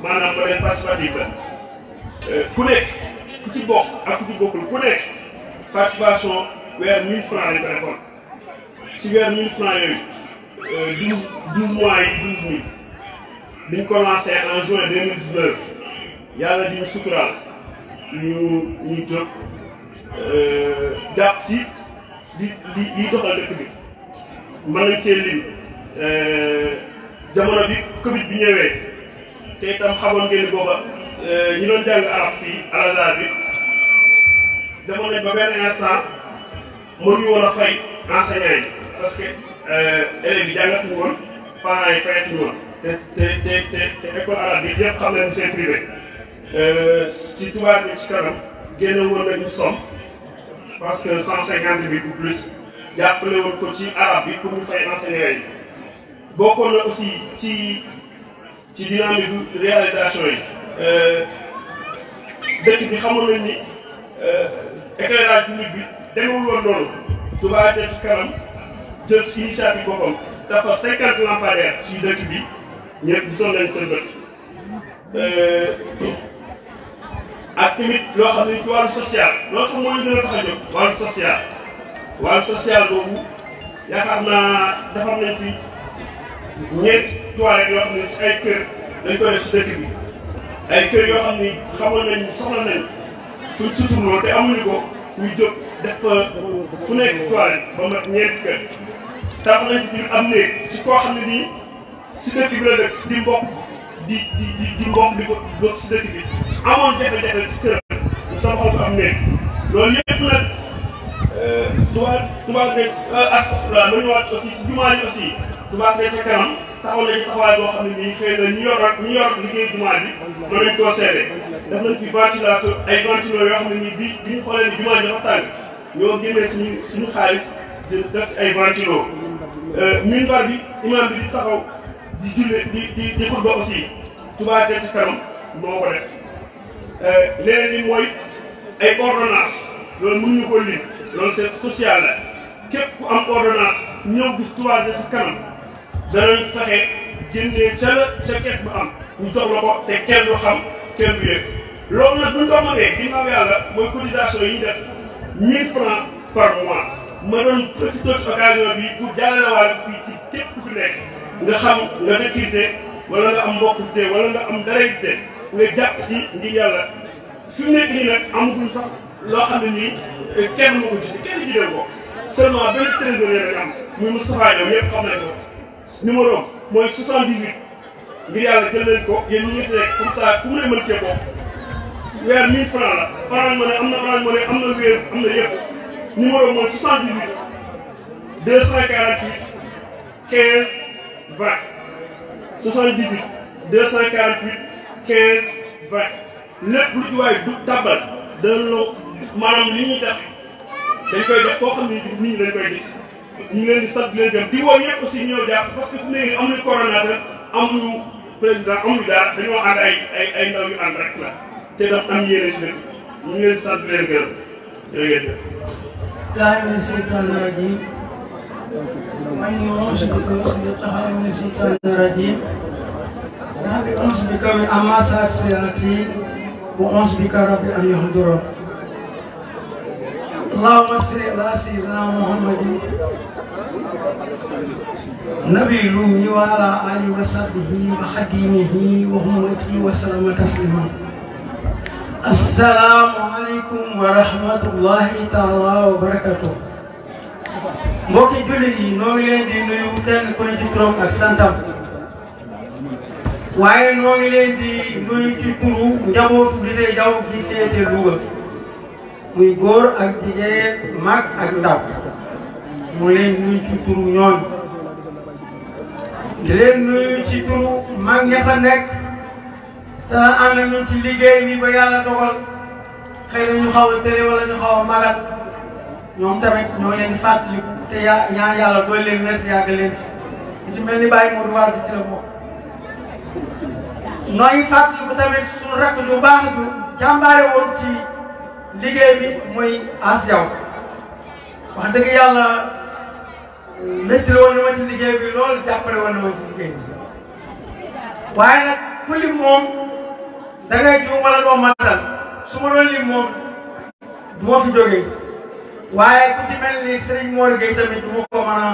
maanaam modèle participatif la ku nekk ku ci bokk ak ku ci bokkul ku nekk participation weer 1000 francs lañ ko defoon ci weer 1000 francs yooyu 12 mois yi 12000 biñ ko lancé en juin 2019 yàlla di ñu suturaal ñu jóg jàpp ci di doxal dëkk bi mën nañ cee lim jamono bi Covid bi ñëwee te itam xamoon ngeen booba ñi doon jàng arab fii Al-Azhar bi demoon nañ ba benn instant mënuñu woon a fay enseignants yi parce que élèves yi jàngatuñu woon parents yi fayatuñu woon te école arabe bi yëpp xam nañu c'est privé ci Touba ci kanam génne woon nañu somme parce que 150 000 ou plus jàppale woon ko ci arabe bi pour ñu fay enseignants yi bokkoon na aussi ci dynamique réalisation yi dëkk bi xamoon nañ ni éclairage public bi demul woon noonu Touba ci kanam jël ci initiative boppam dafa 50 lampadaires ci dëkk bi ñëpp gisoon nañ seen bët ak tamit loo xam ne ci wàllu social loolu sax moo ñu gën a tax a jóg wàllu social boobu yaakaar naa defar nañ fi ñeenti toilettes yoo xam ne ci ay kër dañ ko def ci dëkk bi ay kër yoo xam ni xamoon nañ soxla nañ fuñ suturloo te amuñu ko ñu jóg def fu nekk toilette ba mat ñeenti kër tax nañ fi ñu am néeg ci koo xam ne nii si dëkk bi la dëkk di mbokk di mbokk di ko bokk si dëkk bi amoon jafe-jafe ci kër ñu tabaxal ko am néeg loolu yëpp nag Touba astafurlah ma ñëwaat aussi si jumaa yi aussi Touba ci kanam taxaw nañu taxawaay boo xam ne nii xëy na ñu yor liggéey jumaa ji mën nañ koo seede def nañ fi ventilateur ay ventilo yoo xam ne nii bi ñu xoolee ni jumaa ji dafa tàng ñoo génnee suñu xaalis di def ci ay ventilo minbar bi imam bi di taxaw di julle di xutba aussi Touba ci kanam moo ko def leneen li mooy ay ordonnance loolu mënuñu ko lim loolu c'est social la képp ku am ordonnance ñëw gis Touba ci kanam danañ fexe génnee ca kees ba am ñu jox la ko te kenn du xam kenn du yëg loolu nag buñ ko mënee ginnaaw yàlla mooy cotisation yi ñu def 1000 francs par mois ma doon profité ci occasion bi pour jàllale waale fii ci képp ku fi nekk nga xam nga recruté wala nga am mbokk te wala nga am dara te nga jàpp ci ngir yàlla fi mu nekk nii nag amaguñ sax loo xam ne nii kenn moo ko jiite kenn jiite ko seulement benn trésorier lañ am muy Moustapha Diaw ñëpp xam nañ ko numéro am mooy 78 ngir yàlla jël leen ko yéen ñi ngi fi nekk comme ça ku mu ne mën cee bokk weer 1000 francs la Orange Money am na Orange Money am na Wave am na yëpp numéro mooy 78 248 15 20 78 248 15 20 lépp lu ci waay du tàbbal dana la maanaam li ñuy def dañ koy def foo xam ne nit ñi dañ koy gis ñu ngi leen di sant leen jëm di woo ñëpp aussi ñëw jàpp parce que fu mu ne nii amuñu coordonnateur amuñu président amuñu dara dañoo ànd ay ndaw yu ànd rek la te daf am yéene si dëkk ñu ngi leen di sant leen gërëm jërëjëf. لا من الشيطان الرجيم من يونس بك وسيطهر من الشيطان الرجيم نبي أنس بك من أماسات سيرتي وأنس بك ربي أن يهدرون اللهم صل على سيدنا محمد نبي الأمي وعلى آله وصحبه وخديمه وأمته وسلم تسليما. السلام عليكم ورحمة الله تعالى وبركاته. mbokki jullit yi noo ngi leen di nuyu kenn ku ne ci turam ak santam waaye noo ngi leen di nuyu ci turu njabootu Ritte Diaw gi féete Louga muy góor ak jigéen mag ak ndaw mu leen nuyu ci turu ñooñ di leen nuyu ci turu mag ña fa nekk te ànd ak ñun ci liggéey bi ba yàlla dogal xëy na ñu xaw a tële wala ñu xaw a magal ñoom tamit ñoo leen di fàttaliku te ñaan yàlla doy leen nekk yàgg leen fi ci mel ni Baye Modou Wade ci la bokk. nooy fàttaliku tamit suñu rakk ju baax ju jàmbaare woon ci liggéey bi muy As Diaw wax dëgg yàlla métti woon na ma ci liggéey bi loolu jàppale woon na ma ci liggéey bi waaye nag ku lim moom da ngay juum wala doo matal su ma doon lim moom du ma fi jógee waaye ku ci mel ni Serigne Mor Gueye tamit du ma ko mën a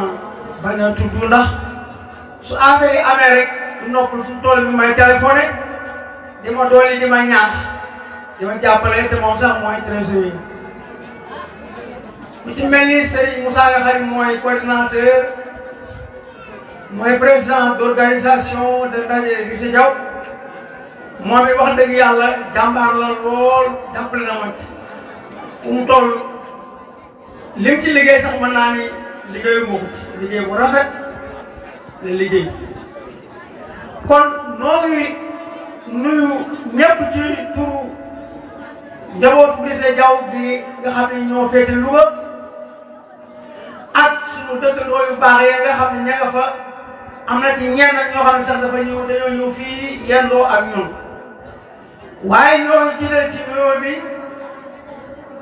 bañ a tudd ndax su affaire yi amee rek du noppal suñu tool bi may téléphoné di ma dooli di ma ñaax di ma jàppale te moom sax mooy trésorier ku ci mel ni Serigne Moussa nga xam mooy coordinateur mooy président d'organisation de Ndadjé Ritte Diaw moom it wax dëgg yàlla jàmbaar la lool jàppale na ma ci fu mu toll lim ci liggéey sax mën naa ni liggéeyu boobu ci liggéey bu rafet la liggéey kon noo ngi nuyu ñëpp ci turu njabootu Ritte Diaw gi nga xam ne ñoo féete Louga ak suñu dëkkandoo yu baax ya nga xam ne ña nga fa am na ci ñenn nag ñoo xam ne sax dafa ñëw dañoo ñëw fii yendoo ak ñun waaye ñoo jiital ci nuyoo bi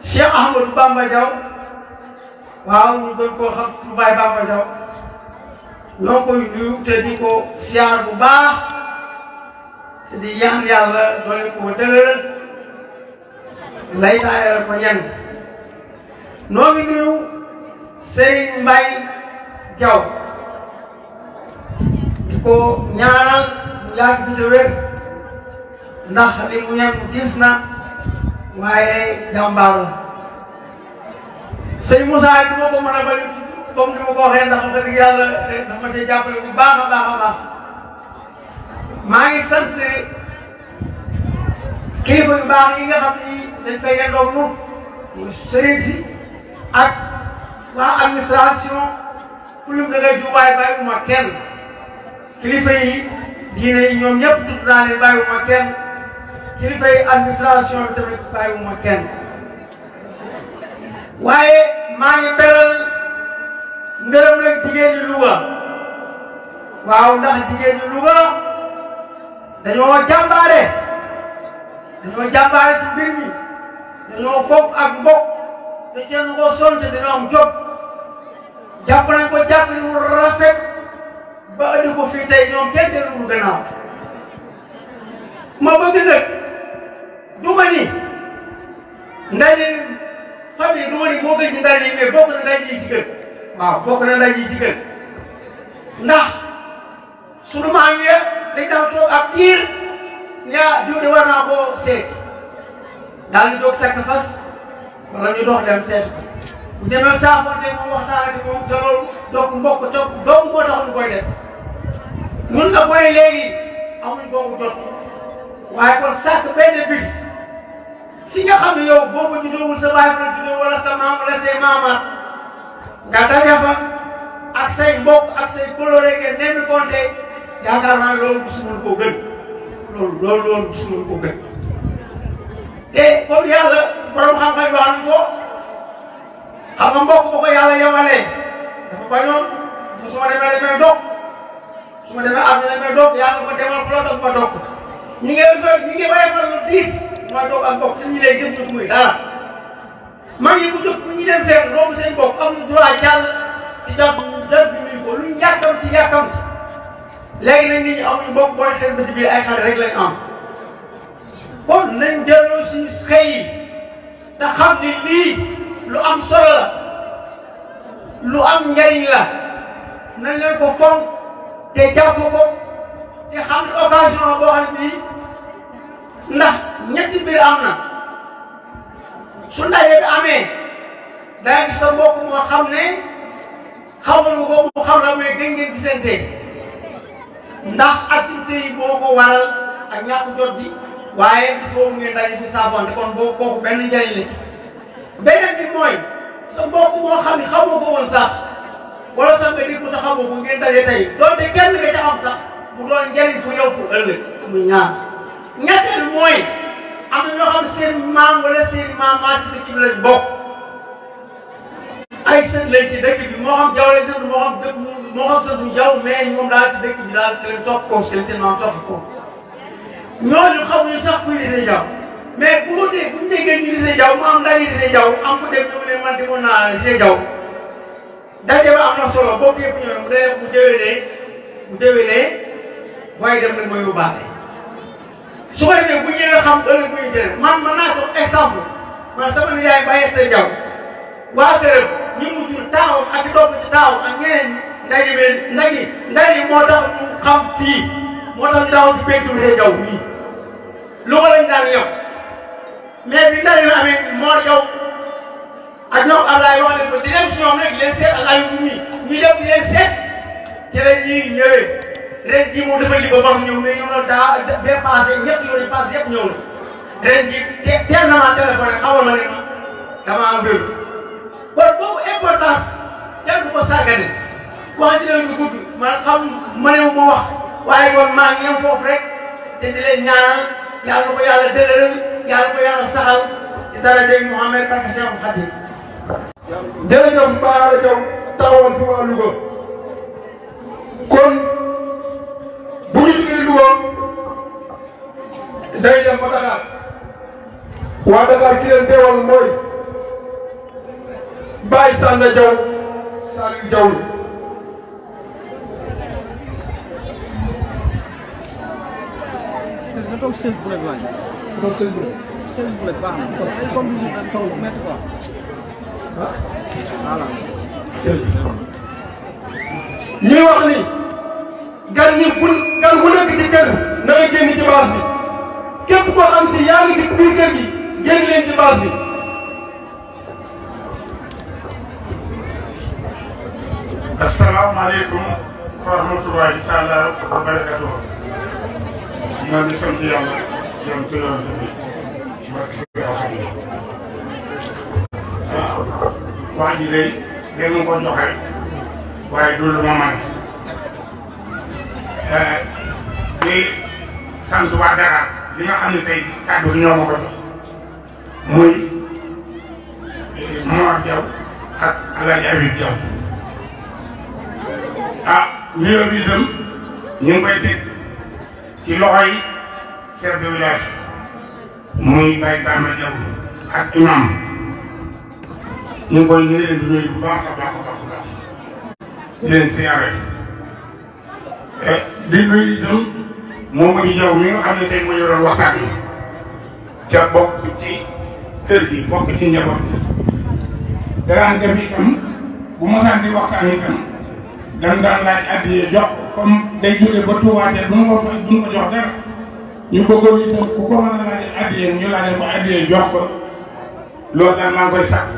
Cheikh Ahmadou Bamba Diaw waaw ñu doon koo xam su Baye Bamba Diaw ñoo koy nuyu te di ko siyaar bu baax te di ñaan yàlla doole ko dëgëral lay taayal ko yenn noo ngi nuyu Serigne Mbaye Diaw di ko ñaanal mu yàgg fi te wér ndax li mu yenn gis na waaye jàmbaar la sëñ Moussa du ma ko mën a bañ comme ni ma ko waxee ndax wax dëgg yàlla dafa cee jàppale bu baax a baax a baax maa ngi sant kilifa yu baax yi nga xam ni dañ fay yendoo ñu sëriñ si ak waa administration ku lim da ngay jubaay bàyyiwuma kenn kilifa yi diine yi ñoom ñëpp tudd naa leen bàyyiwuma kenn kilifa yi administration bi tamit bàyyiwuma kenn waaye maa ngi beral ngërëm rek jigéen ñi Louga waaw ndax jigéen ñi Louga dañoo jàmbaare ci mbir mi dañoo foog ak mbokk te kenn ko sonn te dañoo am jot jàpp nañ ko jàpp ni mu rafet ba andi ko fii tey ñoom kenn delluwul gannaaw ma bëgg nag du ma ni Ndadjé famille du ma ni moo gën ci Ndadjé mais bokk na Ndadjé yi ci gën waaw bokk na Ndadjé yi ci gën ndax sunu maam ya dañ daan toog ab diir ñaa diw de war naa koo seeti daal di doog takk fas wala ñu dox dem seet ko bu demee saafonte moom waxtaanati moom te loolu donc mbokk toog doomu moo tax ñu koy def ñun nag mooy léegi amuñ boobu jot waaye kon sàkk benn bis fi nga xam ne yow boo fa juddoowul sa baay fa juddoo wala sa maam wala say maamaat nga daja fa ak say mbokk ak say coloré ngeen nemmi konte yaakaar naa loolu gisul ko gën loolu gisul ko gën te comme yàlla borom xam-xam wax nañ ko xam nga mbokk ba ko yàlla yemalee dafa bañoon su ma demee damay dog su ma demee àdduna damay dog yàlla ma demal ko la dog ma dog ñi ngi bayee fa lu diis mooy dog ak mbokk te ñi lay def ñu muy dara mag yi bu jóg bu ñu dem fekk romb seen mbokk amuñu droit jàll ci jàpp bi nuyu ko luñ yàkkamti léegi nag nit ñi amuñu mbokk booy xel ba ci biir ay xale rek lañ am kon nañ delloo si xëy yi te xam ni lii lu am solo la lu am njariñ la nañ leen ko fonk te jàpp ko te xam ne occasion la boo xam ne bii ndax ñetti mbir am na su ndaje bi amee daa gis sa mbokk moo xam ne xamal ko mu xam la mais gën ngeen gisante ndax activité yi moo ko waral ak ñàkk jot bi waaye bis boobu ngeen daje fi saafonte kon boobu kooku benn njëriñ la ci beneen bi mooy sa mbokk moo xam ne xamoo ko woon sax wala sax nga dégg ko te xamoo ko ngeen daje tey doonte kenn nga ca xam sax mu doon njëriñ pour yow pour ëllëg muy ñaar ñetteel mooy am na ñoo xam seen maam wala seen maamaat ci dëkk bi lañ bokk ay sët lañ ci dëkk bi moo xam Diaw lañ sant moo xam dëkk moo xam sant Diaw mais ñoom daal ci dëkk bi daal ci leen sopp ko seen maam sopp ko ñooñu xamuñu sax fuy Ritte Diaw mais bu ñu déggee ñu Ritte Diaw mu am ndaje Ritte Diaw am ko dem ñëw ne man demoon naa Ritte Diaw daje ba am na solo boobu yëpp ñëw mu déwénee waaye dem nag ma yóbbaale su ko defee bu ñëwee xam ëllëg bu ñu jëlee man naa jox exemple man sama nijaay Baye Ritte Diaw waa këram ñu mu jur taawam ak topp ci taawam ak ñeneen ñi ndaje moo tax ñu xam fii moo tax ñu daaw ci penku Ritte Diaw bii lu ko lañ daan yow mais bi ndaje bi amee moo yow ak ñoom Ablaye wax leen ko di dem si ñoom rek leen seet ak Aliou mi ñuy dem di leen seet ci la ñuy ñëwee ren jii moom dafa li ba bam ñëw mais ñëw na daa bee passé ñett yoon yi passé yëpp ñëw na ren jii teel na maa téléphoné xawoon na ne ma dama am wér kon boobu importance kenn du ko sàggane wax ji leen du gudd man xam mënewu ma wax waaye kon maa ngi yem foofu rek te di leen ñaanal yàlla ko yàlla dëgëral yàlla ko yàlla saxal ci daraja Muhammad barke Seexul Xadiim. jërëjëf Baara Diaw taxawoon fi waa Louga kon bu ñu jógee Louga day dem ba Dakar waa Dakar ki leen teewal mooy Baye Sanda Diaw Saliou Diaw ñuy wax ni gan bu nekk ci kër na nga génn ci baas bi képp koo xam si yaa ngi ci biir kër gi génn leen ci baas bi. asalaamaaleykum wa rahmatulahi taala wa barakatuh. maa ngi sant yàlla yam te yonent bi wax ji day leen ma ko jox rek waaye du lu ma mën di sant waa Dakar li nga xam ne tey kàddu gi ñoo ma ko jox muy Mor Diaw ak Alaaji Habib Diaw nuyoo bi itam ñu ngi koy teg ci loxoy chef de village muy Baye Bamba Diaw ak imam ñu ngi leen di nuyu bu baax a baax di leen siyaare di nuyu itam Momadou Diaw mi nga xam ne tey moo yoroon waxtaan bi ca bokk ci kër gi bokk ci njaboot bi danaan def itam bu mosaan di waxtaan itam dan daan laaj addiyee jox comme day jóge ba tuwaate duñ ko jox dara ñu bëggoon itam ku ko mën a laaj addiyee ñu laajal ko addiyee jox ko loolu daal maa ngi koy sàkk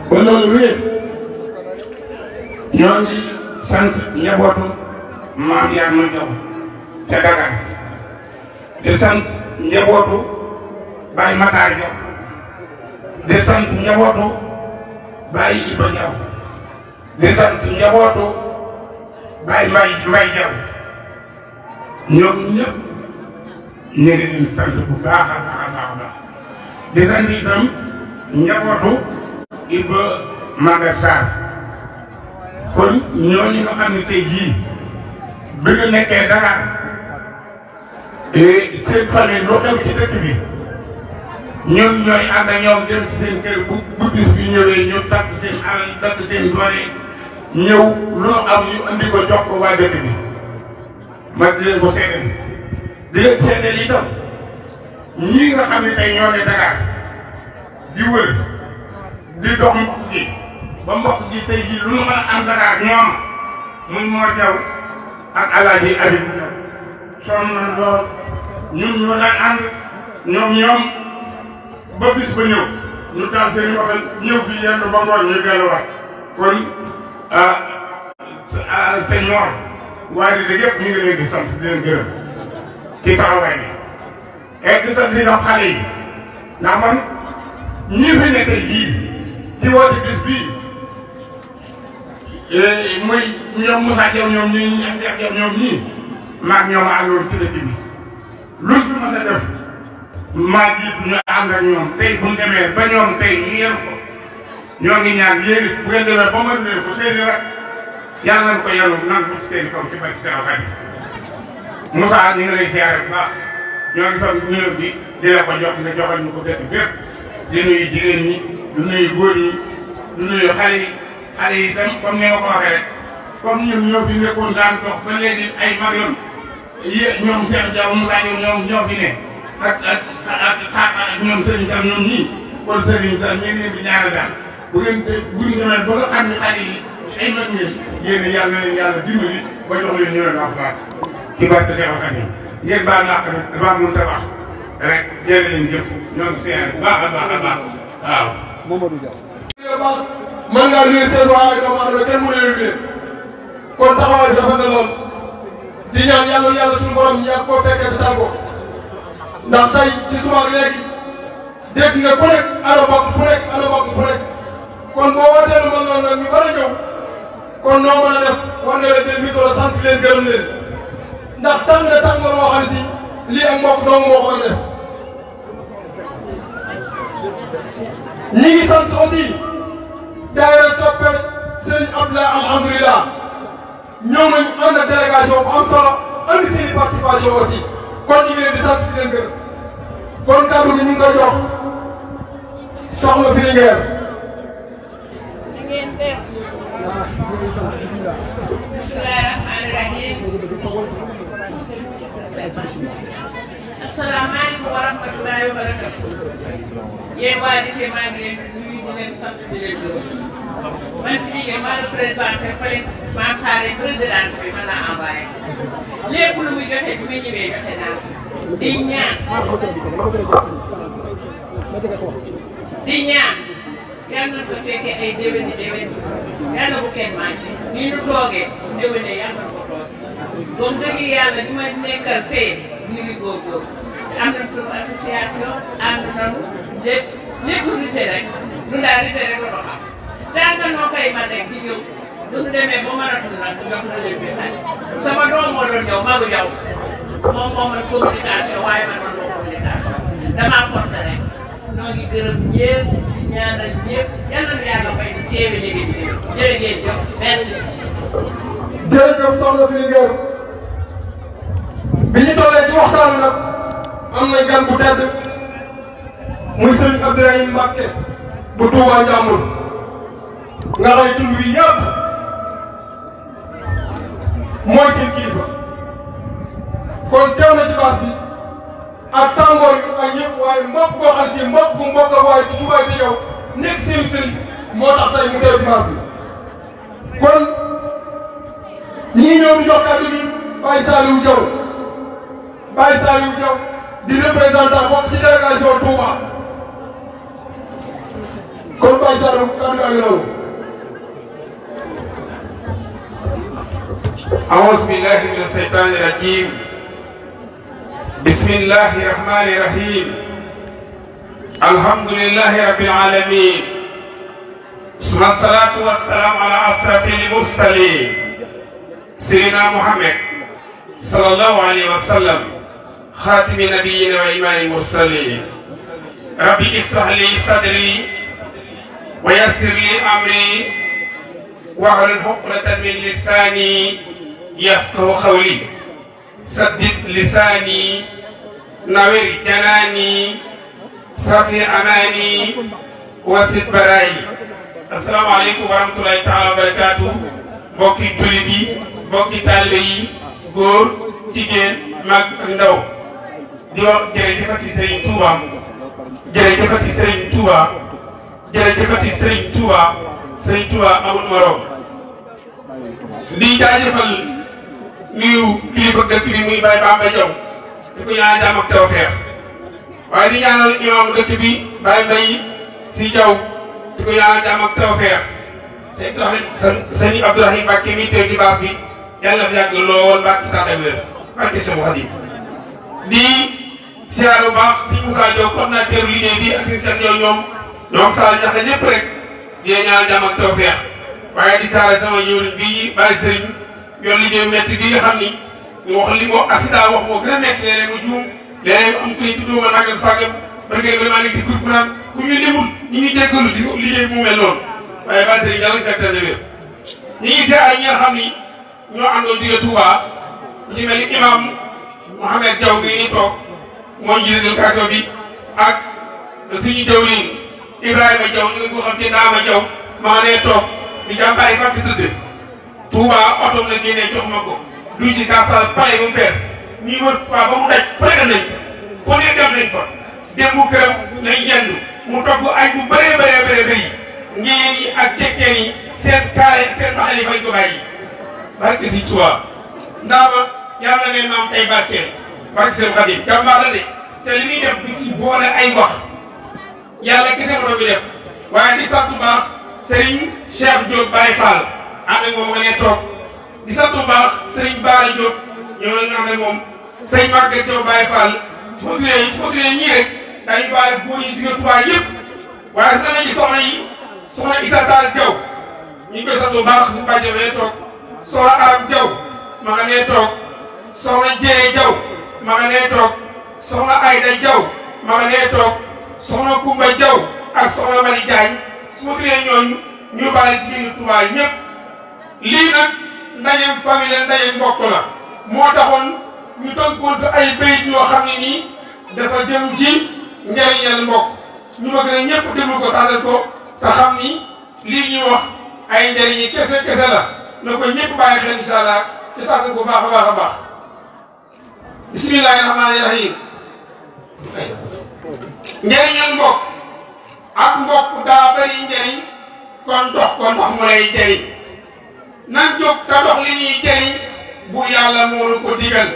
ba loolu wéer ñoo ngi sant njabootu maam yaat ma Diaw ca Dakar di sant njabootu Baye Matar Diaw di sant njabootu Baye Iba Diaw di sant njabootu Baye Mbay Diaw ñoom ñëpp ñu ngi leen sant bu baax a baax a baax a baax di sant itam njabootu Iba Maguette Sarr kon ñooñu nga xam ne tey jii bi ñu nekkee Dakar seen famille lu xew ci dëkk bi ñun ñooy ànd ak ñoom dem ci seen kër bu bis bi ñëwee ñu takk seen alal takk seen doole ñëw lu nu am ñu andi ko jox ko waa dëkk bi ma di leen ko seedeel di leen seedeel itam ñii nga xam ne tey ñoo ne Dakar di wër di dox mbokk gi ba mbokk gi tey jii lu nu mën a am Dakar ñoom muy Mor Diaw ak Alaaji Habib Diaw sonn na lool ñun ñoo daan ànd ñoom ba bis ba ñëw ñu taal seen i waxal ñëw fii yenn ba ngoon ñu delluwaat kon sëñ Mor waaye Ritte yëpp ñu ngi leen di sant di leen gërëm ci taxawaay bi et di sant itam xale yi ndax man ñii fi ne tey jii ci woote bis bii muy ñoom Moussa Diaw ñoom ñii ak Cheikh Diaw ñoom ñii maag ñoom a àndoon ci dëkk bi luñ fi mën a def maa jiitu ñu ànd ak ñoom tey bu ñu demee ba ñoom tey ñu yen ko ñoo ngi ñaan yéen it bu ngeen demee ba mën leen ko seeni rek yàlla nañ ko yenu nan bu ci seen kaw ci barke Seex Xaadim Moussa ñu ngi lay siyaare bu baax ñoo ngi son nuyoo bi di la ko jox nga joxal ñu ko dëkk bépp di nuyu jigéen ñi du nuyu góor ñi du nuyu xale yi itam comme ni ma ko waxee rek comme ñun ñoo fi nekkoon daan dox ba léegi ay mag yoon ñoom Cheikh Diaw Moussa Diaw ñoo fi ne ak ñoom Serigne Tam ñoom ñii kon Serigne Tam ñu ngi leen di ñaanal daal bu ngeen demee ba nga xam ne xale yi ay mag ngeen yéen yàlla na leen yàlla dimbali ba jox leen ñu leen alxuraan ci barke Seex Xaadim ngeen baal naa ko nag damaa mënut a wax rek jërë leen jëf ñoo ngi seet bu baax a baax a baax waaw. Mamadou Diaw. mën ngaa nuyu seen waa ay doomu aadama kenn mënu leen nuyu kon taxawaay bi dafa ne lool di ñaan yàlla suñu borom ñu yàgg koo fekkee te tal ko ndax tey ci suba léegi dégg nga ku nekk ana bokk fu nekk kon boo wootee lu mel noonu nag ñu bari ñëw kon noo mën a def war nga leen jël micro sant leen gërëm leen ndax tàng na tàngoor moo xam ne si lii ak mbokk dong moo ko mën a def. ñi ngi sant aussi daayira soppe Serigne Abdoulaye alhamdulilah ñëw nañu ànd ak délégation bu am solo andi seen i participation aussi kon ñu ngi leen di sant di leen gërëm kon kàddu gi ñu ngi koy jox soxna fi Linguère. Bismillahirrahmanirrahim. Assalamualaikum warahmatullahi wabarakatuh. Yéen waa Ritte maa ngi leen di nuyu di leen sant di leen gërëm man fi Linguère maa la présenté fële Mame Saré présidente bi mën naa envoyé lépp lu muy joxe bi muy ñëwee joxe naa di ñaan yal na ko fekkee ay déwéni yal na bu kenn manqué ni ñu toogee déwénee yal na ko toogee donc dëgg yàlla ñu ma nekkal fee ñu ngi góorgóorlu am nañ suñu association ànd nañu lépp Ritte rek ñun daal Ritte rek la ko xam daanaka noo koy man rek di ñëw du ñu demee ba maratul nag jox na leen si xale sama doom moo doon ñëw Magu Diaw moom moo mën communication waaye man moo communication damaa forcé rek noo ngi gërëm ñëpp di ñaanal ñëpp yal na yàlla may di teewe liggéey bi jërë ngeen jëf merci. jërëjëf soxna fi Linguère bi ñu tollee ci waxtaan nag am na gan bu tedd muy sëñ Abdourahim Mbacke bu Touba Njàmbur nga xam ne tund wi yëpp mooy seen kilifa kon teew na ci baas bi ak tàngoor bi ak yëpp waaye mbokk boo xam ne si mbokk bu mbokk ak waaye ci Touba bi yow nekk seen sëriñ moo tax tey mu teew ci baas bi kon ñi ngi ñëw di jox kàddu gi Baye Saliou Diaw di représentant bokk ci délégation Touba kon Baye Saliou kàddu gaa ngi noonu. أعوذ بالله من الشيطان الرجيم بسم الله الرحمن الرحيم الحمد لله رب العالمين ثم الصلاة والسلام على أشرف المرسلين سيدنا محمد صلى الله عليه وسلم خاتم نبينا وإمام المرسلين ربي اشرح لي صدري ويسر لي أمري واحلل عقدة من لساني يفقه قولي سدد لساني نوّر جناني صفي أماني وسد براي السلام عليكم ورحمة الله تعالى وبركاته بوكي تولي بوكي تالي góor jigéen mag ak ndaw di wax jërëjëfati Serigne Touba jërëjëfati Serigne Touba jërëjëfati Serigne Touba Serigne Touba amul morom di jaajëfal nuyu kilifa dëkk bi muy Baye Bamba Diaw di ko ñaan jàmm ak tawfeex waaye di ñaanal imam dëkk bi Baye Mbaye si Diaw di ko ñaan jàmm ak tawfeex sëñ Abdourahim Mbacke mi teew ci baas bi yàlla na fi yàgg lool Mbacke tànn wér Mbacke Cheikh Khadim di siyaar bu baax si Moussa Diaw coordinateur liggéey bi ak si Cheikh Diaw ñoom Sall ñax ñëpp rek di ñaan jàmm ak tawfeex waaye di saare sama jëwriñ bi Baye Serigne yor liggéeyu métti bi nga xam ni ñu wax li moo accident wax moo gën a métti léeg-léeg mu juum léeg-léeg am ku ñu tudd ma nangam sàngam parce que vraiment ngi ci kur bu naan ku ñu limul ñu ngi jéggalu ci liggéey bu mu mel noonu waaye Baye Serigne yàlla nga fekk teel a wér ñi ngi siyaare ñi nga xam ni ñoo àndoon jóge Touba ku ci mel ni imam Mouhamed Diaw bi ni toog moo jiite délégation bi ak suñu jawriñ Ibrahima Diaw ñu ngi ko xam ci Naama Diaw ma nga nee toog di jàmbaar yi fàtte tëdd Touba oto la génnee jox ma ko du ci gasoil pare ba mu fees ñuy wër Touba ba mu daj fële nañ fa foo nee dem nañ fa dem mu këram lañ yendu mu togg añ bu bëree bëri ngeen yi ak cekkeen yi seen kaare seen maxal yi fañ ko bàyyi barke si Touba ndaama yàlla ne maam tey barkeel barke seen Xadim jàmbaar la de te li muy def du ci boole ay wax yàlla kese ma doon bi def waaye di sant bu baax Serigne Cheikh Diop Baye Fall ànd ak moom nga ne toog di sant bu baax Serigne Bara Diop ñoo la ñu ànd ak moom Serigne Maguette Diop Baye Fall su ma tuddee ñii rek dañuy baale góor yi jóge Touba yëpp waaye danañu soxna yi soxna Issa Tall Diaw ñu ngi koy sant bu baax suñu bàjjee ba ne toog soxna Aram Diaw ma nga nee toog soxna Dieye Diaw ma nga nee toog soxna Ayda Diaw ma nga nee toog soxna Koumba Diaw ak soxna Mari Diagne su ma tuddee ñooñu ñu baale jigéenu Touba ñëpp lii nag ndajeem famille la ndajeem mbokk la moo taxoon ñu tënkoon fi ay bayit yoo xam ne nii dafa jëm ci njëriñal mbokk ñu bëgg na ñëpp déglu ko tànnal ko te xam ni lii ñuy wax ay njëriñi kese la na ko ñëpp bàyyi xel incha allah te tànnal ko baax a baax bismillahi rahmaani rahim njëriñal mbokk ak mbokk daa bëri njëriñ kon dox ko ndox mu lay jëriñ nan jóg te dox li ñuy jëriñ bu yàlla moo ko digal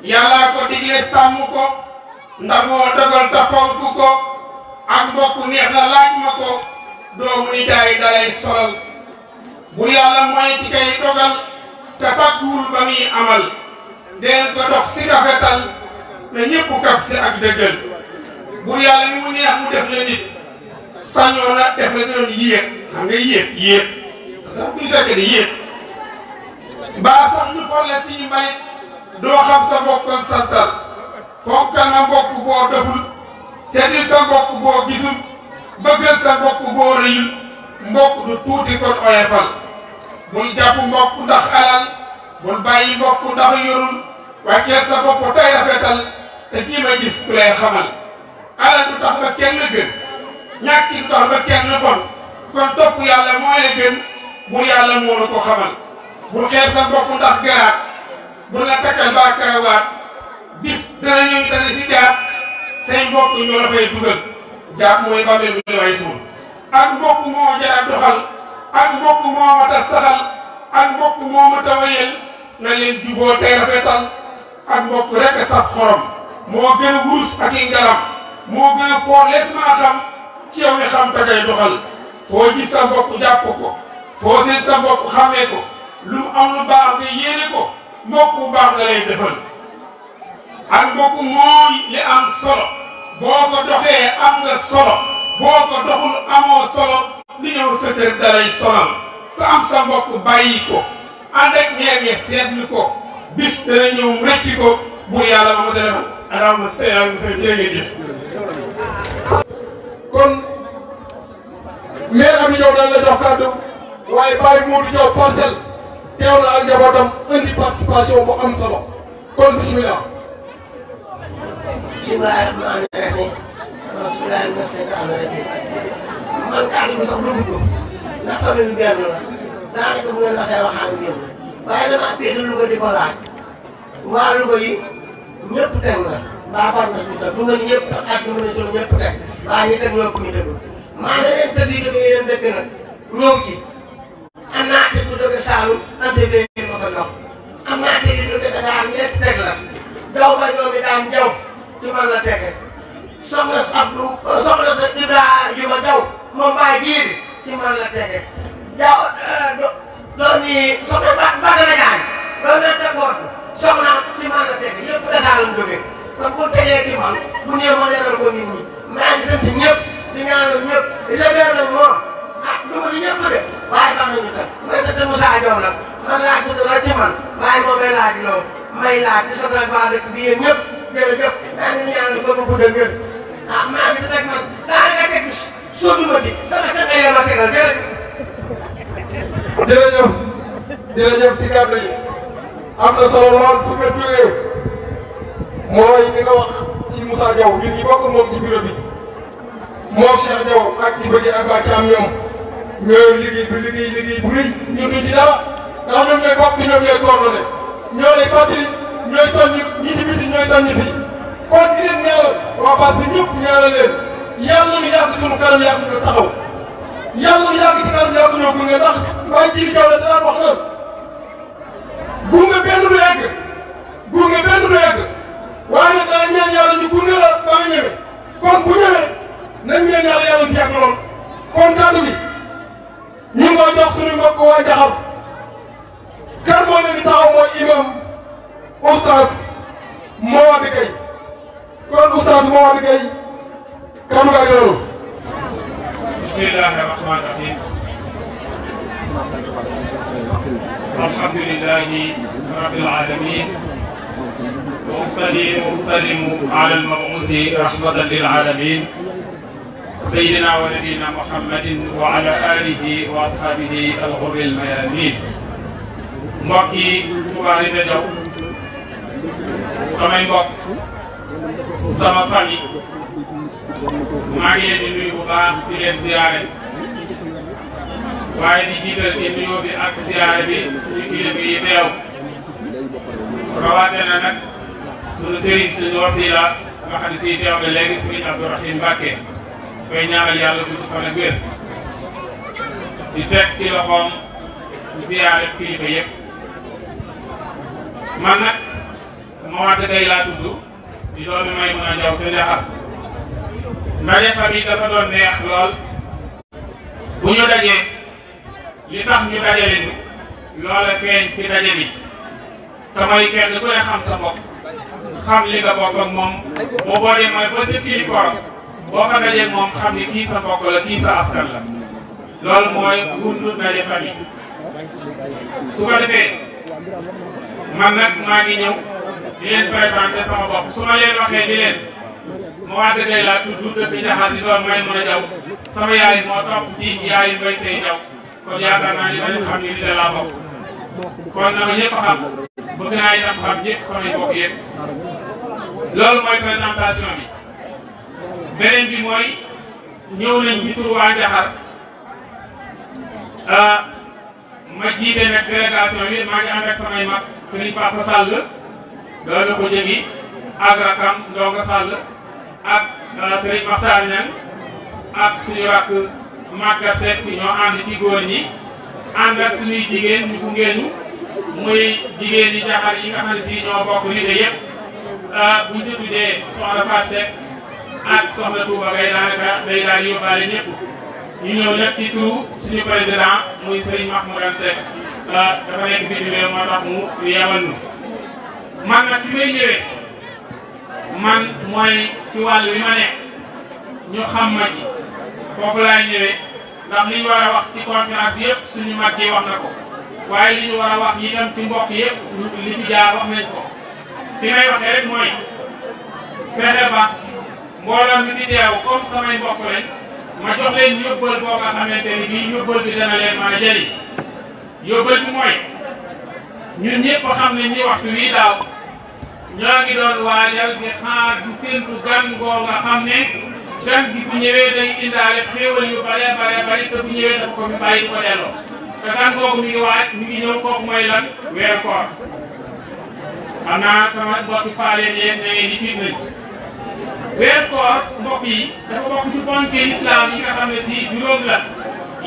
yàllaa ko digle sàmm ko ndax moo dogal te fonk ko ak mbokk neex na laaj ma ko doomu ni jaay dalay solal bu yàlla mooy ki kay dogal te tàgguwul ba muy amal deen ko dox si rafetal na ñëpp kaf si ak dëggal bu yàlla mi mu neex mu def la nit sañoo na def la gënoon yéet xam nga yéet ndax bu ñu fekkee di yéet mbaa sax ñu folle si mbalit doo xam sa mbokk santal fonkal na mbokk boo deful seetil sa mbokk boo gisul bëggal sa mbokk boo rëyul mbokk du tuuti kon oyefal bul jàpp mbokk ndax alal bul bàyyi mbokk ndax yorul wàcceel sa bopp tey rafetal te kii ma gis ku lay xamal alal du tax ba kenn gën ñàkk du tax ba kenn bon kon topp yàlla mooy la gën bul yàlla moo la ko xamal bul xeeb sa mbokk ndax garaat bul la takkal baa karawaat bis dana ñëw tane si jaat say mbokk ñoo la fay dugal jaat mooy bamel bu ñu way suul ak mbokk moo jara doxal ak mbokk moo mat a saxal ak mbokk moo mat a wayel na leen juboo tey rafetal ak mbokk rek a saf xorom moo gën a wurus ak i ngalam moo gën a foor les maa xam ci yow mi xam te kay doxal foo gis sa mbokk jàpp ko foo seen sa mbokk xàmmee ko lu mu am lu baax nga yéene ko mbokk bu baax nga lay defal ak mbokk mooy li am solo boo ko doxee am nga solo boo ko doxul amoo solo li ñëw sa kër dalay sonal ku am sa mbokk bàyyi ko ànd ak ñeer ñe seetlu ko bis dana ñëw mu rëcc ko buur yàlla ma ma defal allahumma salli ala Muhammad jërë ngeen jëf kon maire Ami Diaw dañ la jox kàddu waaye Baye Modou Diaw Parcelles teew na ak njabootam indi participation bu am solo kon bismillah bismillahi rahmaani rahim bismillahi mina shaytaani rajim man kàddu gi sax du dugg ndax famille bi benn la daanaka bu ngeen waxee waxaan ngeen waaye damaa féete Louga di ko laaj waa Louga yi ñëpp teg na mbaa bar na ñu teg du nga ñëpp ak ñu mën a solo ñëpp teg mbaa ñi teg ñoo ko ñu tegul maa ne leen tëgg yi jóge yeneen dëkk nag ñëw ci am naa tëgg bu jóge Saalum ante bee ma ko jox am naa tëgg yu jóge Dakar ñetti teg la jaw ba ñoomi daam jaw ci man la tege soxna Abdou soxna sa Ibrahima Jaw moom baa jiibi ci man la tege Diaw doomi soxna Badara Diagne doomi te boot soxna ci man la tege yëpp Dakar lañ jógee kon bu tegee ci man bu ñëw ma leeral ko nit ñi maa ngi sant ñëpp di ñaanal ñëpp di la gërëm moom ah du ma di ñëpp de waaye baax nañu kat mooy sant Moussa Diaw nag man laaj bu dara ci man waaye moom may laaj loolu may laaj di sant ak waa dëkk bi yéen ñëpp jërëjëf maa ngi ñaanal ba mu gudd ak yéen ah maa ngi sant ak man daanaka teg sootuma ci sama ay ma tegal jërëjëf ci kàddu yi am na solo lool fu nga jógee mooy li nga wax ci Moussa Diaw ñun ñi bokk moom ci bureau bi moo Cheikh Diaw ak ci bëgg ak bàcc am ñoom ñooy liggéey bu rëy ñun duñ ci dara ndax ñoom ñooy bopp bi ñoom ñooy coordonné ñoo lay fàttali ñooy soññi ñi ci biti ñooy soññi fii kon di leen ñaanal waa base bi ñëpp ñaanal leen yàlla ñu yàgg suñu kanam yàgg ñu taxaw yàlla ñu yàgg ci kanam yàgg ñoo gunge ndax waaye ji Diaw la daan wax naan gunge benn du yàgg waaye nag dana ñaan yàlla ñu gunge la ba nga ñëwee kon bu ñëwee nañ ñaan yàlla fi yàgg lool kon kàddu gi ñu ngi koy jox suñu mbokk waa Jaxar kan moo leen di taxaw mooy imam oustaz Mawade Gueye kon oustaz Mawade Gueye kàddu gaa ngi noonu. bismillahi rahmani rahim alhamdulillahi rabbil alamin wa usalli wa usallimu ala al-mab'uusi rahmatan lil alamin sayyidina wa nabiyina muhammadin wa ala alihi wa ashabihi al-ghurri al-mayamin mbokk yi Touba Ritte Diaw samay mbokk sama famille maa ngi leen di nuyu bu baax di leen siyaare waaye di jiital ci nuyoo bi ak siyaare bi suñu kilifa yi teew rawatina nag suñu sëriñ suñu wasila nga xam ne siy teew na léegi sëriñ Abdourahim Mbacke koy ñaanal yàlla gudd fan ak wér di teg ci loxoom siyaare kilifa yëpp man nag Mawade Gueye laa tudd di doomi may mën a jaw te Njaxar ndaje famille dafa doon neex lool bu ñu dajee li tax ñu dajale ñu loola feeñ ci daje bi te mooy kenn ku ne xam sa bopp xam li nga bokk ak moom boo boolee mooy ba ca kii korom boo ko dajee moom xam ni kii sa mbokk la kii sa askan la loolu mooy buntu ndaje famille su ko defee man nag maa ngi ñëw di leen présenté sama bopp su ma leen waxee di leen Mawade Gueye laa tudd dëkk Njaxar di doon may mën a jaw sama yaay moo topp ci yaayu Mbaye Seye Diaw kon yaakaar naa ni dañu xam ni li laa bokk kon na ma ñëpp xam bëgg naa itam xam ñëpp samay mbokk yëpp loolu mooy présentation bi beneen bi mooy ñëw nañ ci turu waa Njaxar ma jiite nag délégation bi maa ngi ànd ak samay mag Serigne Papa Sall doomi ko jëgi ak rakam Ndonga Sall ak Serigne Makhtar Niang ak suñu rakk Maguette Seck ñoo ànd ci góor ñi ànd ak suñuy jigéen ñu gungeenu muy jigéen ñi Njaxar yi nga xam ne si ñoo bokk Ritte yëpp buñ ci tuddee soxna Fatou Seck ak soxna Touba Gueye daanaka day daal di yóbbaale ñëpp ñu ñëw nag ci turu suñu président muy Serigne Mahmoudane Seck dafa nekk biir réew moo tax mu yebal nu man nag fi may ñëwee man mooy ci wàll bi ma nekk ñu xam ma ci foofu laay ñëwee ndax li ñu war a wax ci conférence bi yëpp suñu mag yi wax na ko waaye li ñu war a wax itam ci mbokk yëpp li fi jaar wax nañ ko fi may waxee rek mooy fexe ba mbooloo mi fi teew comme samay mbokk lañ ma jox leen yóbbal boo nga xamante ni bii yóbbal bi dana leen mën a jëriñ yóbbal bi mooy ñun ñëpp xam nañ ni waxtu wii daaw ñoo ngi doon waajal di xaar di séntu gan ngoo nga xam ne gan gi bu ñëwee day indaale xéewal yu bare bari te bu ñëwee dafa ko mi bàyyi ko delloo te gan googu mi ngi waaj mi ngi ñëw kooku mooy lan weeru koor xam naa sama mbokki faaleen yéen na ngeen di tiit nañ weeru koor mbokk yi dafa bokk ci ponki islam yi nga xam ne si juróom la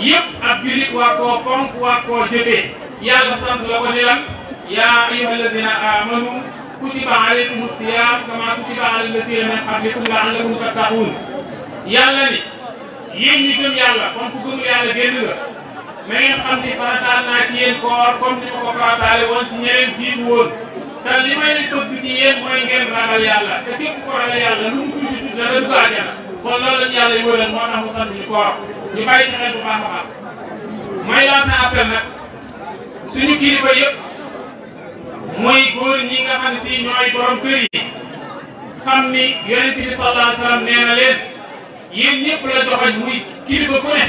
yëpp ab jullit war koo fonk war koo jëfee yàlla sant la ko ni lan yaa ayyuha allazina amanu kutiba alaykum siyam kama kutiba ala allazina min qablikum la'allakum tattaqun yàlla ni yéen ñi gëm yàlla comme ku gëmul yàlla génn nga mais ngeen xam ni farataal naa ci yéen koor comme ni ma ko farataale woon ci ñeneen jiitu woon te li may bëgg ci yéen mooy ngeen ragal yàlla te képp ko ragal yàlla lu mu tuuti tuuti dana dugg àjjana kon loolu lañu yàlla yóoleel moo tax mu sant ñu koor ñu bàyyi ci xel bu baax a baax may lancé appel nag suñu kilifa yëpp mooy góor ñi nga xam ne si ñooy borom kër yi xam ni yonent bi sallallahu alayhi wa sallam nee na leen yéen ñëpp la joxoñ muy kilifa ku ne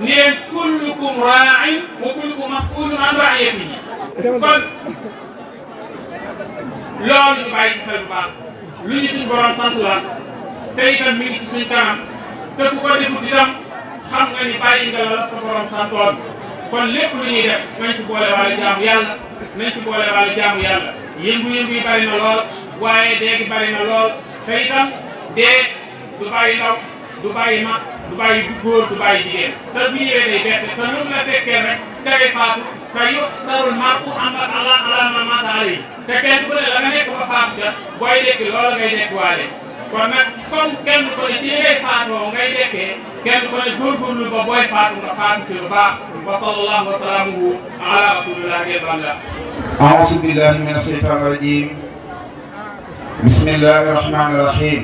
ni leen kullukum raa'in wa kullukum mas'ulun an ra'iyatihi kon loolu ñu bàyyi ci xel bu baax lu ñu suñu borom sant la te itam mi ngi ci suñu kanam te ku ko defut itam xam nga ni bàyyi nga la sa borom santoon kon lépp lu ñuy def nañ ci boole wàllu jaamu yàlla nañ ci boole wàllu jaamu yàlla yëngu-yëngu yi bari na lool waaye dee gi bari na lool te itam dee du bàyyi ndaw du bàyyi mag du bàyyi góor du bàyyi jigéen te bu ñëwee day bett te lu mu la fekkee rek tere faatu te yuhsarul mar'u ala ma mata alayhi te kenn ku ne la nga nekk ba faatu ca booy dekki loola ngay dekk waale kon nag comme kenn ku ne ci ngay faatoo ngay dekkee kenn ku ne góorgóorlu ba booy faatu nga faatu ci lu baax wa sallallahu wa salaamuhu ala rasulillah la a'uuzu billahi mina shaytaani rajiim bismillahi rahmaani rahiim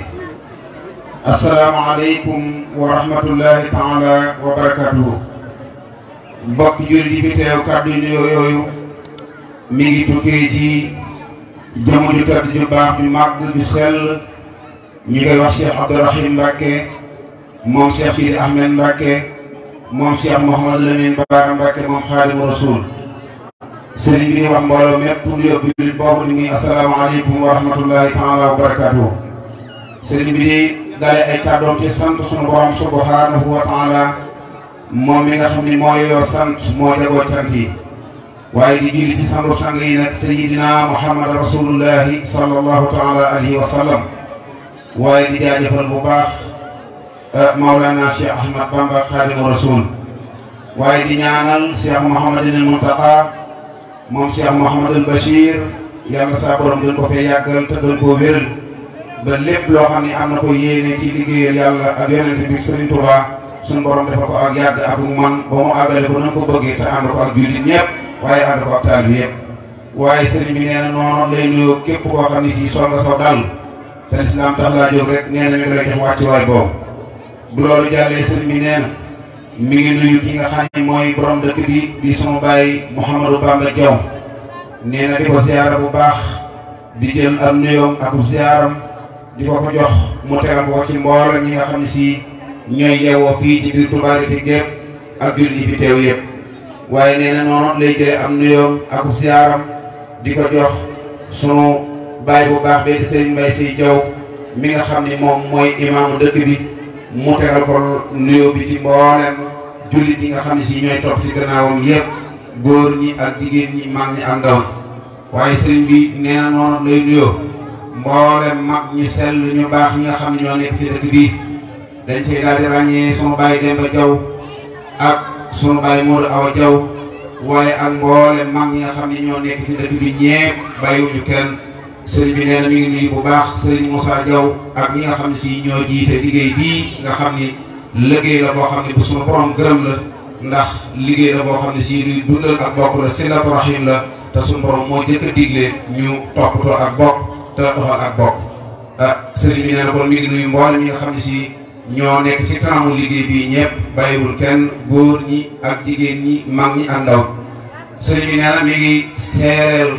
assalaamu aleykum wa rahmatullahi taala wa barakatuhu mbokk jullit yi fi teew kàddu yooyu mi ngi tukkee ci jëmu ju tedd ju baax ju màgg ju sell ñu koy wax Cheikh Abdourahim Mbacke moom Cheikh Sidi Ahmed Mbacke moom Cheikh Mouhamadou Lamine Bara Mbacke moom Xaadimu Rasuul sëriñ bi di wax mbooloo mépp lu yóbbu jullit boobu di muy asalaamaaleykum wa rahmatullahi taala wa barakatuhu sëriñ bi di dale ay kàddoom ci sant sunu borom subhanahu wa taala moom mi nga xam ni moo yoo sant moo jagoo cant yi waaye di julli ci sangu sang yi nag sayidina Muhammad rasulullahi sallallahu taala alayhi wa sallam waaye di jaajëfal bu baax Maulana Cheikh Ahmad Bamba Xaadimu Rasul waaye di ñaanal Cheikh Mouhamadul Muntaqa moom Cheikh Mouhamadul Bachir yàlla saa borom gën ko fee yàggal te gën koo wéral ba lépp loo xam ne am na ko yéene ci liggéeyal yàlla ak yonent bi Serigne Touba suñu borom defal ko ak yàgg ak man ba mu àggale ko na ko bëggee te ànd ko ak jullit ñëpp waaye ànd ko ak taalibe yëpp waaye sëriñ bi nee na noonu lay nuyoo képp koo xam ne fii sol nga saw dal te lislaam tax laa jóg rek nee na mi ngi lay jox wàccuwaay boobu bu loolu jàllee sëriñ bi nee na mi ngi nuyu ki nga xam ne mooy borom dëkk bi di sunu baay Mouhamadou Bamba Diaw nee na di ko ziyaara bu baax di jël am nuyoom ak ziyaaram di ko ko jox mu tegal ko ci mboolem ñi nga xam ne si ñooy yeewoo fii ci biir Touba Ritte gépp ak jullit yi fi teew yëpp waaye nee na noonu lay jëlee am nuyoom ak ziyaaram di ko jox sunu baay bu baax bee di Serigne Mbaye Sy Diaw mi nga xam ne moom mooy imaamu dëkk bi mu tegal ko nuyoo bi ci mboolem jullit yi nga xam ne si ñooy topp ci gannaawam yëpp góor ñi ak jigéen ñi mag ñi ak ndaw waaye Serigne bi nee na noonu lay nuyoo mboolem mag ñu sell ñu baax ñi nga xam ne ñoo nekk ci dëkk bi dañ cey daal di ràññee sunu baay Demba Diaw ak sunu baay Modou Awa Diaw waaye ak mboolem mag ñi nga xam ne ñoo nekk ci dëkk bi ñepp bàyyiwuñu kenn sëriñ bi nee na mi ngi nuyu bu baax sëriñ Moussa Diaw ak ñi nga xam ne si ñoo jiite liggéey bii nga xam ni liggéey la boo xam ne bu sunu borom gërëm la ndax liggéey la boo xam ne si luy dundal ak bokk la silatu rahim la te sunu borom moo jëkk a digle ñu toppatoo ak bokk te doxal ak bokk sëriñ bi nee na kon mi ngi nuyu mboolem ñi nga xam ne si ñoo nekk ci kanamu liggéey bii ñëpp bàyyiwul kenn góor ñi ak jigéen ñi mag ñi ak ndaw sëriñ bi nee na mi ngi seereel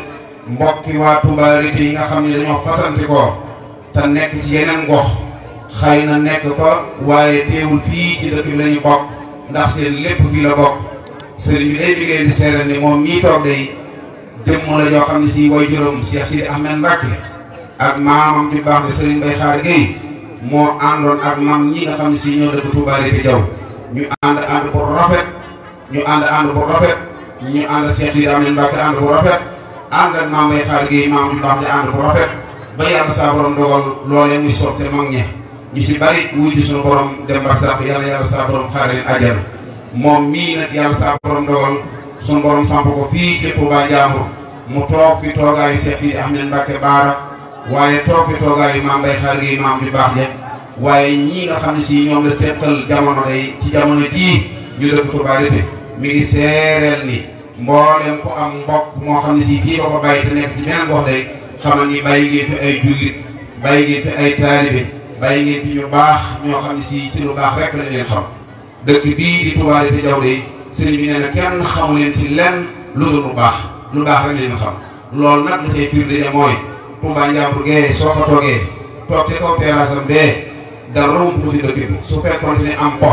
mbokki waa Touba Ritte yi nga xam ne dañoo fasante ko te nekk ci yeneen gox xëy na nekk fa waaye teewul fii ci dëkk bi lañuy bokk ndax seen lépp fii la bokk sëriñ bi day mi ngi leen di seereel ni moom mii toog day jëmm la joo xam ne si way juróom Cheikh Sidi Ahmed Mbacke ak maamam di baax de sëriñ Bay Xaar Gueye moo àndoon ak mam ñi nga xam ne si ñoo dëkk Touba Ritte Diaw ñu ànd bu rafet ñu ànd bu rafet ñu ànd Cheikh Sidi Ahmed Mbacke ànd bu rafet ànd ak maam Bay Xaar Gueye maam ñu baax di ànd bu rafet ba yàlla saa borom dogal loolee muy sotte mag ñe ñu ci bari wujj suñu borom dem ba sax yàlla saa borom xaar leen àjjana moom mii nag yàlla saa borom dogal suñu borom samp ko fii ci Touba Njambur mu toog fi toogaayu Cheikh Sidi Ahmed Mbacke Baara waaye toog fi toogaayu maam Bay Xaar Gueye maam ju baax ja waaye ñii nga xam ne si ñoom la seqal jamono day ci jamono jii ñu dëkk Touba Ritte mi ngi seereel ni mboolem ku am mbokk moo xam ne si fii ba ko bàyyi te nekk ci beneen gox day xamal ni bàyyi ngeen fi ay jullit bàyyi ngeen fi ay taalibe bàyyi ngeen fi ñu baax ñoo xam ne si ci lu baax rek lañ leen xam dëkk bii di Touba Ritte Diaw de sëriñ bi nee na kenn xamu leen ci lenn lu dul lu baax rek leen xam loolu nag li koy firnde mooy Touba Njàmbur gee soo fa toogee toog ci kaw terrasse am bee dara romb ko ci dëkk bi su fekkoon ne am po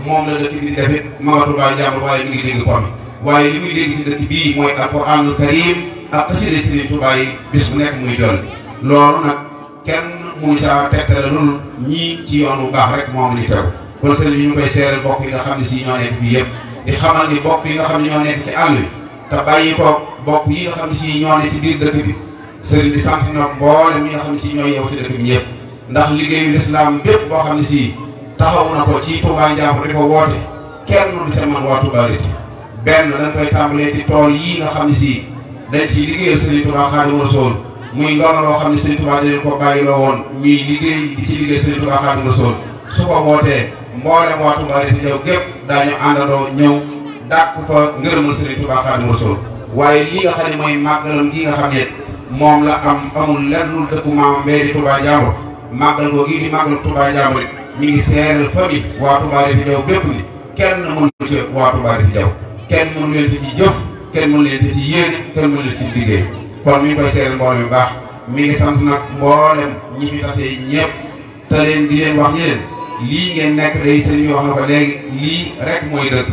moom la dëkk bi di defit ma nga Touba Njàmbur waaye mi ngi dégg po mi waaye li muy dégg ci dëkk bii mooy alquranul karim ak xasida Sëriñ Touba yi bis bu nekk muy jolli loolu nag kenn mënu ca tegtale loolu ñii ci yoon bu baax rek moom ni tew kon sëriñ bi ñu koy seeral bokk yi nga xam ne si ñoo nekk fii yëpp di xamal ni bokk yi nga xam ne ñoo nekk ci àll bi te bàyyi ko bokk yi nga xam ne si ñoo ne ci biir dëkk bi sëriñ bi sant na mboolem ñi nga xam ne si ñoo yeewu ci dëkk bi ñëpp ndax liggéeyu lislaam bépp boo xam ne si taxaw na ko ci Touba Njàmbur di ko woote kenn du ca man waa Touba Ritte benn dañ koy tàmbalee ci tool yii nga xam ne si dañ ciy liggéeyal Sëriñ Touba Xaadimu Rasuul muy ndono loo xam ne Sëriñ Touba dañ ko bàyyiloo woon ñuy liggéey di ci liggéey Sëriñ Touba Xaadimu Rasuul su ko wootee mboolem waa Touba Ritte Diaw gépp daañu àndandoo ñëw dàq fa ngërëmal Sëriñ Touba Xaadimu Rasuul waaye lii nga xam ne mooy màggalam gi nga xam ne moom la amul lenn lu dëkku maam mbee di Touba Njàmbur màggal goo gi di màggal Touba Njàmbur mi ngi seeral famille waa Touba Ritte Diaw bépp ni kenn mënu ci waa Touba Ritte Diaw kenn mënu leen ci jëf kenn mënu leen ci yéene kenn mënu leen ci liggéey kon mi ngi koy seeral mboolem bu baax mi ngi sant nag mboolem ñi fi tase ñëpp te leen di leen wax ñi leen lii ngeen nekk day sëriñ bi wax na ko léegi lii rek mooy dëkk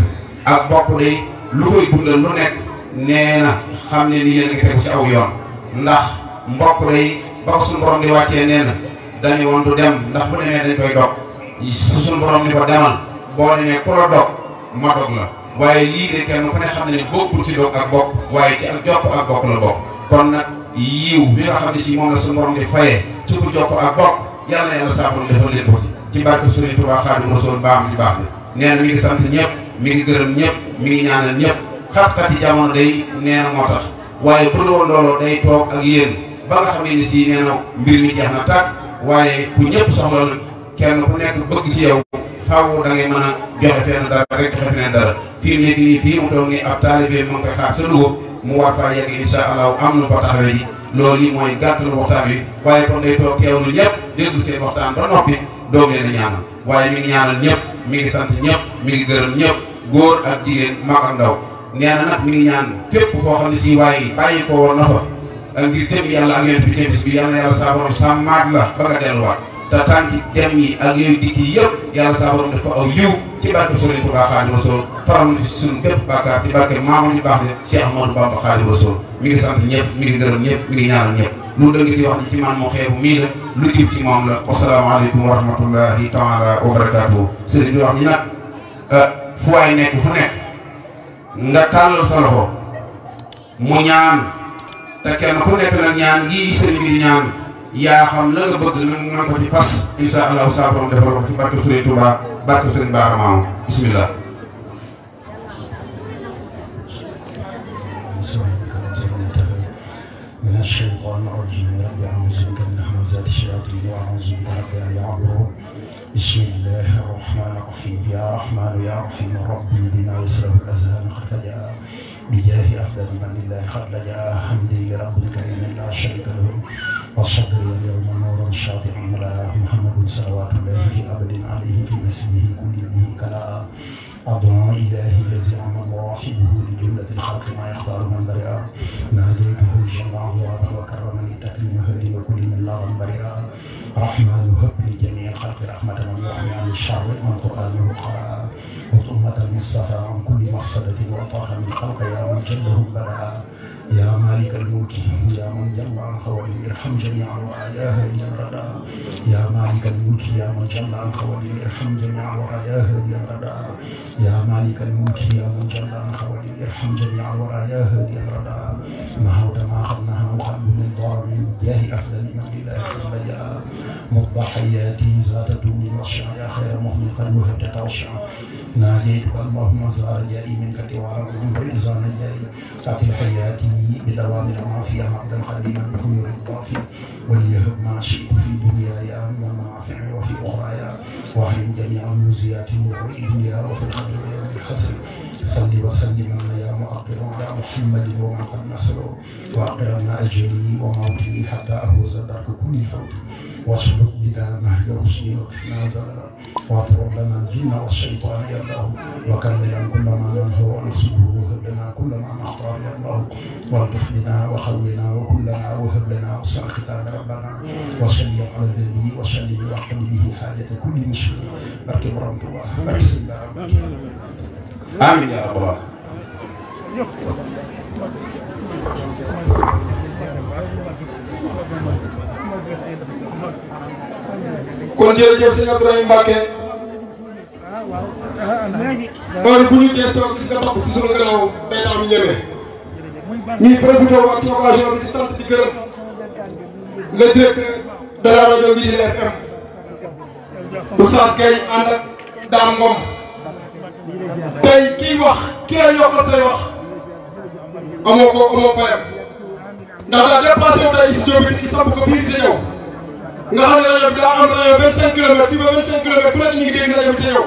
ak bokk day lu koy dundal lu nekk nee na xam ne ni yéen a ngi tegu ci aw yoon ndax mbokk day ba ko suñu borom di wàccee nee na dañu woon du dem ndax bu demee dañ koy dog su suñu borom ni ko demal boo demee ku la dog ma dog la waaye lii de kenn ku ne xam ne ni bokkul ci dog ak bokk waaye ci ak jokk ak bokk la bokk kon nag yiw bi nga xam ne si moom la suñu borom di fayee ci ku jokk ak bokk yàlla na yàlla saafara defal leen ko ci barke Sëriñ Touba Xaadimu Rasuul baam di baax bi nee na mi ngi sant ñëpp mi ngi gërëm ñëpp mi ngi ñaanal ñëpp xat-xati jamono day nee na moo tax waaye bu woon loolu day toog ak yéen ba nga xamee ni si nee na mbir mi jeex na tàkk waaye ku ñëpp soxla na kenn ku nekk bëgg ci yow faaw da ngay mën a joxe fenn dara rek joxe feneen dara fii mu nekk nii fii mu toog nii ab taalibe mu ngi koy xaar sa Louga mu war faa yegg insha allah am na fa taxawee ji loolu yi mooy gàttalu waxtaan wi waaye kon day toog teewlu ñëpp déglu seen waxtaan ba noppi doog leen a ñaanal waaye mi ngi ñaanal ñëpp mi ngi sant ñëpp mi ngi gërëm ñëpp góor ak jigéen mag ak ndaw nee na nag mi ngi ñaan fépp foo xam ne si waaye bàyyi ko woon na fa ak ngir jëm yàlla ak yonent bi jëm bis bi yàlla na yàlla saa borom sàmmaat la ba nga delluwaat te tànki dem yi ak yooyu dikk yi yëpp yàlla saa borom def ko aw yiw ci barke Sëriñ Touba Xaadimu Rasuul faral na ci suñu bépp bàkkaar ci barke maamam ñu baax ne Cheikh Ahmadou Bamba Xaadimu Rasuul mi ngi sant ñëpp mi ngi gërëm ñëpp mi ngi ñaanal ñëpp lu dëng ci wax ni ci man moo xeebu mii la lu jib ci moom la wasalaamaaleykum wa rahmatullahi taala wa barakaatuhu sëriñ bi wax ni nag fu waay nekk fu nekk nga tàllal sa loxo mu ñaan te kenn ku nekk nag ñaan gi sëriñ bi di ñaan yaa xam la nga bëgg na ko ci fas insha allahu saa borom defal ko ci barke Sëriñ Touba barke Sëriñ Bara Maam bismillah من الشيطان الرجيم رب أعوذ بك من همزات الشياطين وأعوذ بك رب أن يحضرون بسم الله الرحمن الرحيم يا رحمن يا رحيم ربي بما يسره الأذهان قد فجأ بجاه أفضل من الله قد لجأ حمدي لرب كريم لا شريك له وصدري اليوم نورا شاطئا ملا محمد صلوات الله في أبد عليه في اسمه كل به كلا أضع إلهي الذي عم مواحبه لجملة الخلق ما يختار من برئا ناديته جمعه وكرمني تكريم هاد وكل من لا برئا رحمن هب لجميع الخلق رحمة من يحمي عن الشر من قرآنه قرأ وأمة المصطفى عن كل مفسدة وطاق من خلق يا من جله بلاء يا مالك الملك يا من جل عن خوالي ارحم جميع الورى هادي الردى يا مالك الملك يا من جل عن خوالي ارحم جميع الورى هادي الردى يا مالك الملك يا من جل عن خوالي ارحم جميع الورى هادي الردى نهوت ما خدناها وخلوا من ضار بجاه افضل من لله رجاء مضى حياتي ذات دون وشع يا خير مؤمن قد وهبت توشع ناديتك اللهم زار جائي منك توارى العمر اذا نجاي قاتل حياتي بدوام العافية عبدا قديما بخير الضافية وليهب ما شئت في دنياي من المنافع وفي أخرايا واحرم جميع المزيات نور الدنيا وفي القبر يوم الحسر صل وسلم يا مؤقر على محمد ومن قد نصره وأقرنا أجلي وموتي حتى أفوز درك كل الفوت واسلك بنا نهج رشد وكفنا زللا واطرد لنا الجن والشيطان يا الله وكملا كل ما ننهو ونفسده وهب لنا كل ما نختار يا الله والطف بنا وخونا وكلنا وهب لنا حسن الختام ربنا وصلي على النبي وسلم واقض به حاجة كل مسلم برك برمت الله برك سيدنا آمين يا رب الله. kon jërëjëf sëñ Abdourahim Mbacké heure bu ñu geesoo gis nga topp ci sunu gannaaw day tax ñu ñëwee ñuy profité ak ci occasion bi di sant di gërëm le directeur de la rajo bi di FM Oustaz Gueye ànd ak Dame Ngom tey kii wax ki lay yokkal say wax amoo fayam ndax daa déplacé wu tey studio bi ki samp ko fii di ñëw nga xam ne rajo bi daa am rajo 25 kilomètres fii ba 25 kilomètres ku nekk ñu ngi dégg rajo bi te yow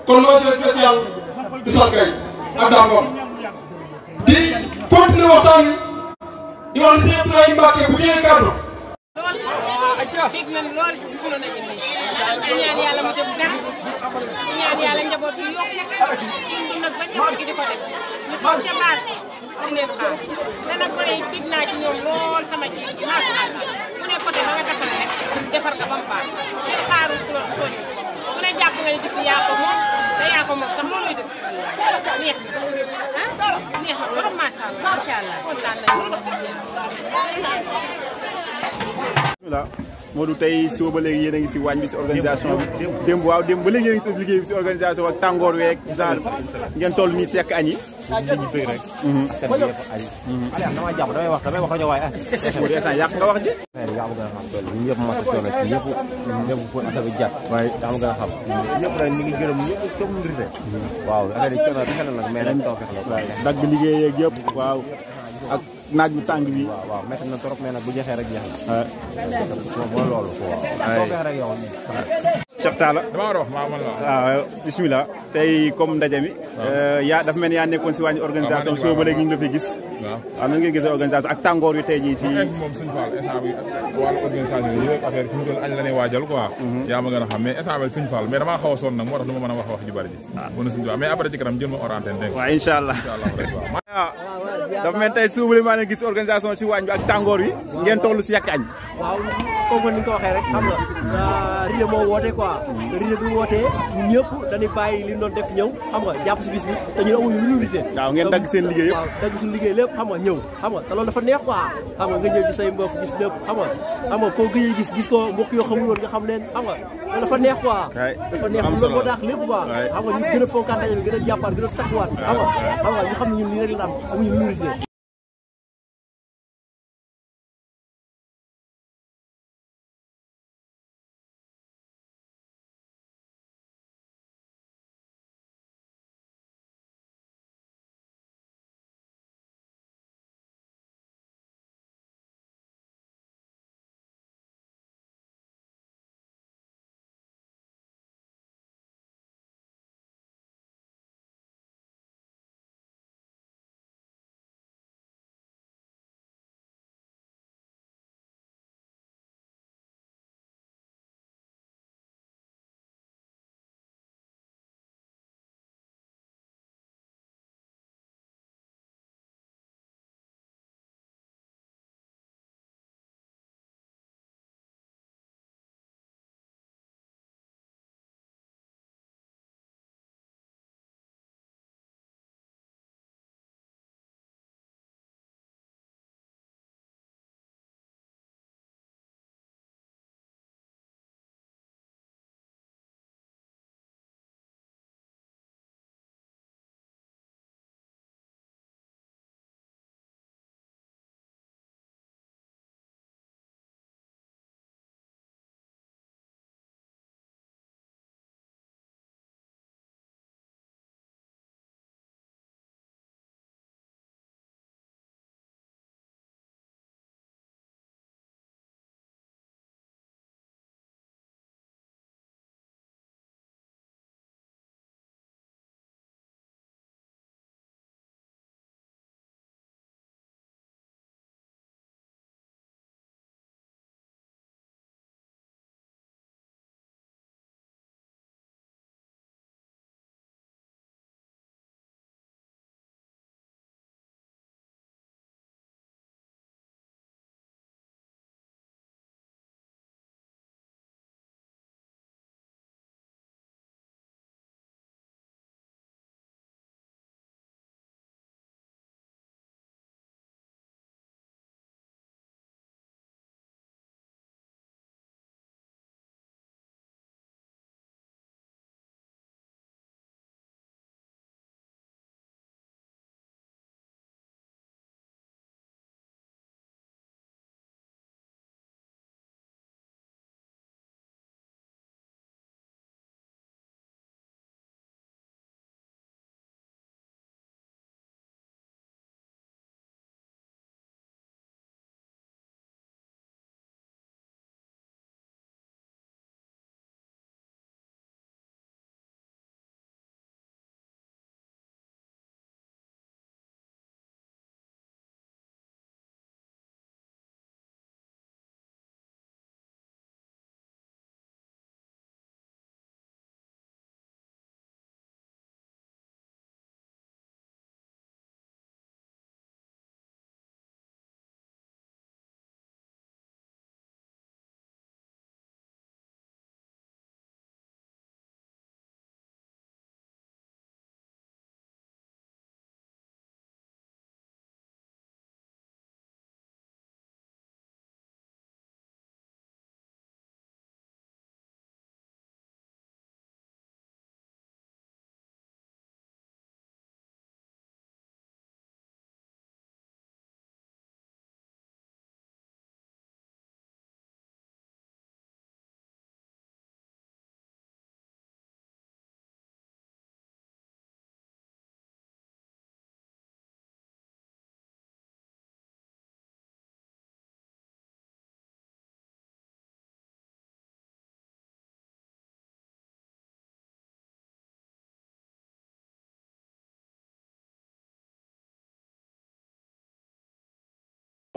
kon mention spéciale Oustaz Gueye ak Dame Ngom di continuer waxtaan wi di wax ne sëñ Abdourahim Mbacké bu jëlee kàddu. dégg nañ lool gis nañ ne di ñaan yàlla mu jëm kanam di ñaan yàlla njaboot yi yokk ñun nag ba njaboot gi di ko def ñu toog ca base bi di leen xaar te nag ba léegi dégg naa ci ñoom lool sama ji macha allah ku ne côté ba nga defaree rek defar ko ba mu baax ngeen xaarul ku la soññ ku ne jàpp nga ne bis bi yaa ko moom te yaa ko moom sax loolu lay def neex na ah neex na trop macha allah kontaan nañu lool. voilà Modou tey suba ba léegi yéen a ngi si waañ bi si organisation bi démb waaw démb ba léegi yéen a ngi si liggéey bi si organisation ak tàngoor weeg genre ngeen toll nii sekk añ yi ñu bëgg rek askan bi yëpp añ dama jàpp damay wax rajo waaye ah yàq nga wax ji yaa ma gën a xam tool ñu ñëpp masa coono ci ñëpp ñëpp fu affaire bi jàpp waaye yaa ma gën a xam ñëpp rek ñu ngi gërëm ñëpp comme Ritte waaw affaire yi coono rek la nag mais nag taw fex la dagg liggéey yeeg yëpp waaw ak naaj bu tàng bi waaw métti na trop mais nag bu jeexee rek jeex na mooy loolu quoi rek yow Cheikh Talla dama war a wax maa man la waaw bismillah tey comme ndaje mi yaa dafa mel ni yaa nekkoon si wàññi organisation soo ba léegi ñu ngi la fi gis waaw nan ngeen gisee organisation ak tàngoor wi tey jii fii moom sëñ Fall état bi wàllu organisation yi yëpp affaire fi mu toll añ la ñuy waajal quoi yaa ma gën a xam mais état bi sëñ Fall mais damaa xaw a sonn nag moo tax du ma mën a wax ju bari ji mën na sëñ Fall mais après ci kanam jël ma orienté dégg waaw incha allah dafa mel tey suba li maa leen gis organisation si waañ bi ak tàngoor wi ngeen toll si yàq añ waaw comme ni nga ko waxee rek xam nga Ritte moo woote quoi Ritte bu wootee ñun ñëpp dañuy bàyyi li ñu doon def ñëw xam nga jàpp si bis bi te ñun amuñu lu Ritte waaw ngeen dagg seen liggéey yëpp waaw dagg suñu liggéey lépp xam nga ñëw xam nga te loolu dafa neex quoi xam nga ñëw gis say mbokk gis lépp xam nga koo gëjee gis ko mbokk yoo xamul woon nga xam leen xam nga loolu dafa neex quoi dafa neex loolu moo tax lépp quoi xam nga ñu gën a fonkaat daje bi gën a jàppaat gën a takkuwaat xam nga ñu xam ne ñun lii rek la am amuñu lu Ritte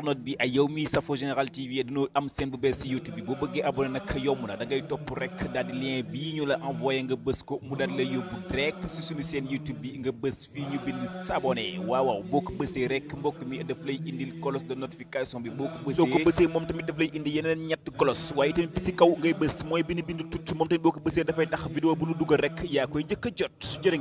note bi ay yow mi safo Générale TV dañoo am seen bu bees si YouTube bi boo bëggee abonné nag yomb na da ngay topp rek daal di lien bii ñu la envoyé nga bës ko mu daal lay yóbbu direct si suñu seen YouTube bi nga bës fii ñu bind s'abonné waaw boo ko bësee rek mbokk mi daf lay indil cloche de notification bi boo ko bësee soo ko bësee moom tamit daf lay indi yeneen ñett cloche waaye tamit si kaw ngay bës mooy bind tut moom tamit boo ko bësee dafay tax vidéo bu nu dugal rek yaa koy njëkk a jot.